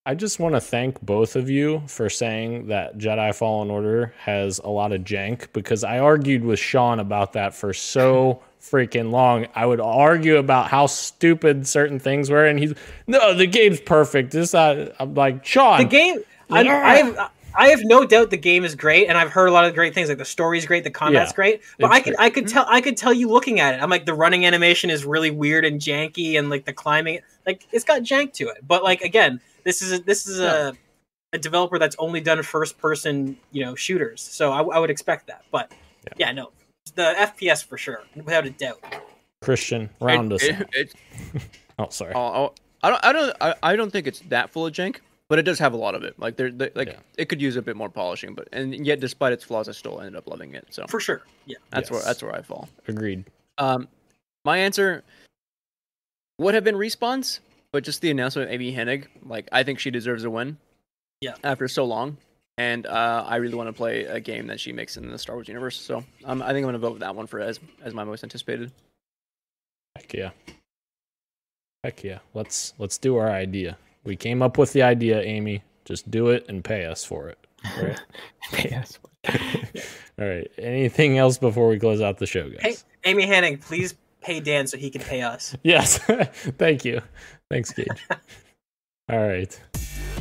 I just want to thank both of you for saying that Jedi Fallen Order has a lot of jank, because I argued with Sean about that for so freaking long. I would argue about how stupid certain things were, and the game's perfect. I'm like, Sean, the game. I have no doubt the game is great, and I've heard a lot of great things. Like the story's great, the combat's great. But I could tell you looking at it, I'm like, the running animation is really weird and janky, and like the climbing, like it's got jank to it. But like, again, this is a a developer that's only done first person, shooters. So I would expect that. But no, the FPS for sure, without a doubt. Christian, round us out. Oh, sorry. I don't think it's that full of jank, but it does have a lot of it. Like it could use a bit more polishing, and yet despite its flaws, I still ended up loving it. So for sure, yeah, that's where I fall. Agreed. My answer would have been Respawns, but just the announcement of Amy Hennig, like I think she deserves a win. Yeah. After so long, and I really want to play a game that she makes in the Star Wars universe. So I think I'm going to vote that one for as my most anticipated. Heck yeah. Let's do our idea. We came up with the idea, Amy. Just do it and pay us for it. Right? Pay us. All right. Anything else before we close out the show, guys? Hey, Amy Hennig, please pay Dan so he can pay us. Yes. Thank you. Thanks, Gage. All right.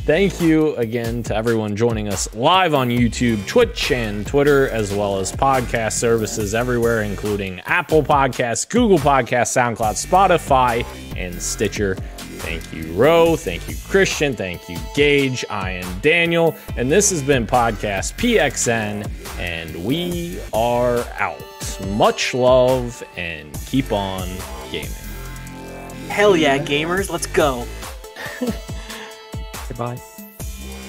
Thank you again to everyone joining us live on YouTube, Twitch, and Twitter, as well as podcast services everywhere, including Apple Podcasts, Google Podcasts, SoundCloud, Spotify, and Stitcher. Thank you, Ro. Thank you, Christian. Thank you, Gage. I am Daniel, and this has been Podcast PXN, and we are out. Much love, and keep on gaming. Hell yeah, gamers. Let's go. Goodbye.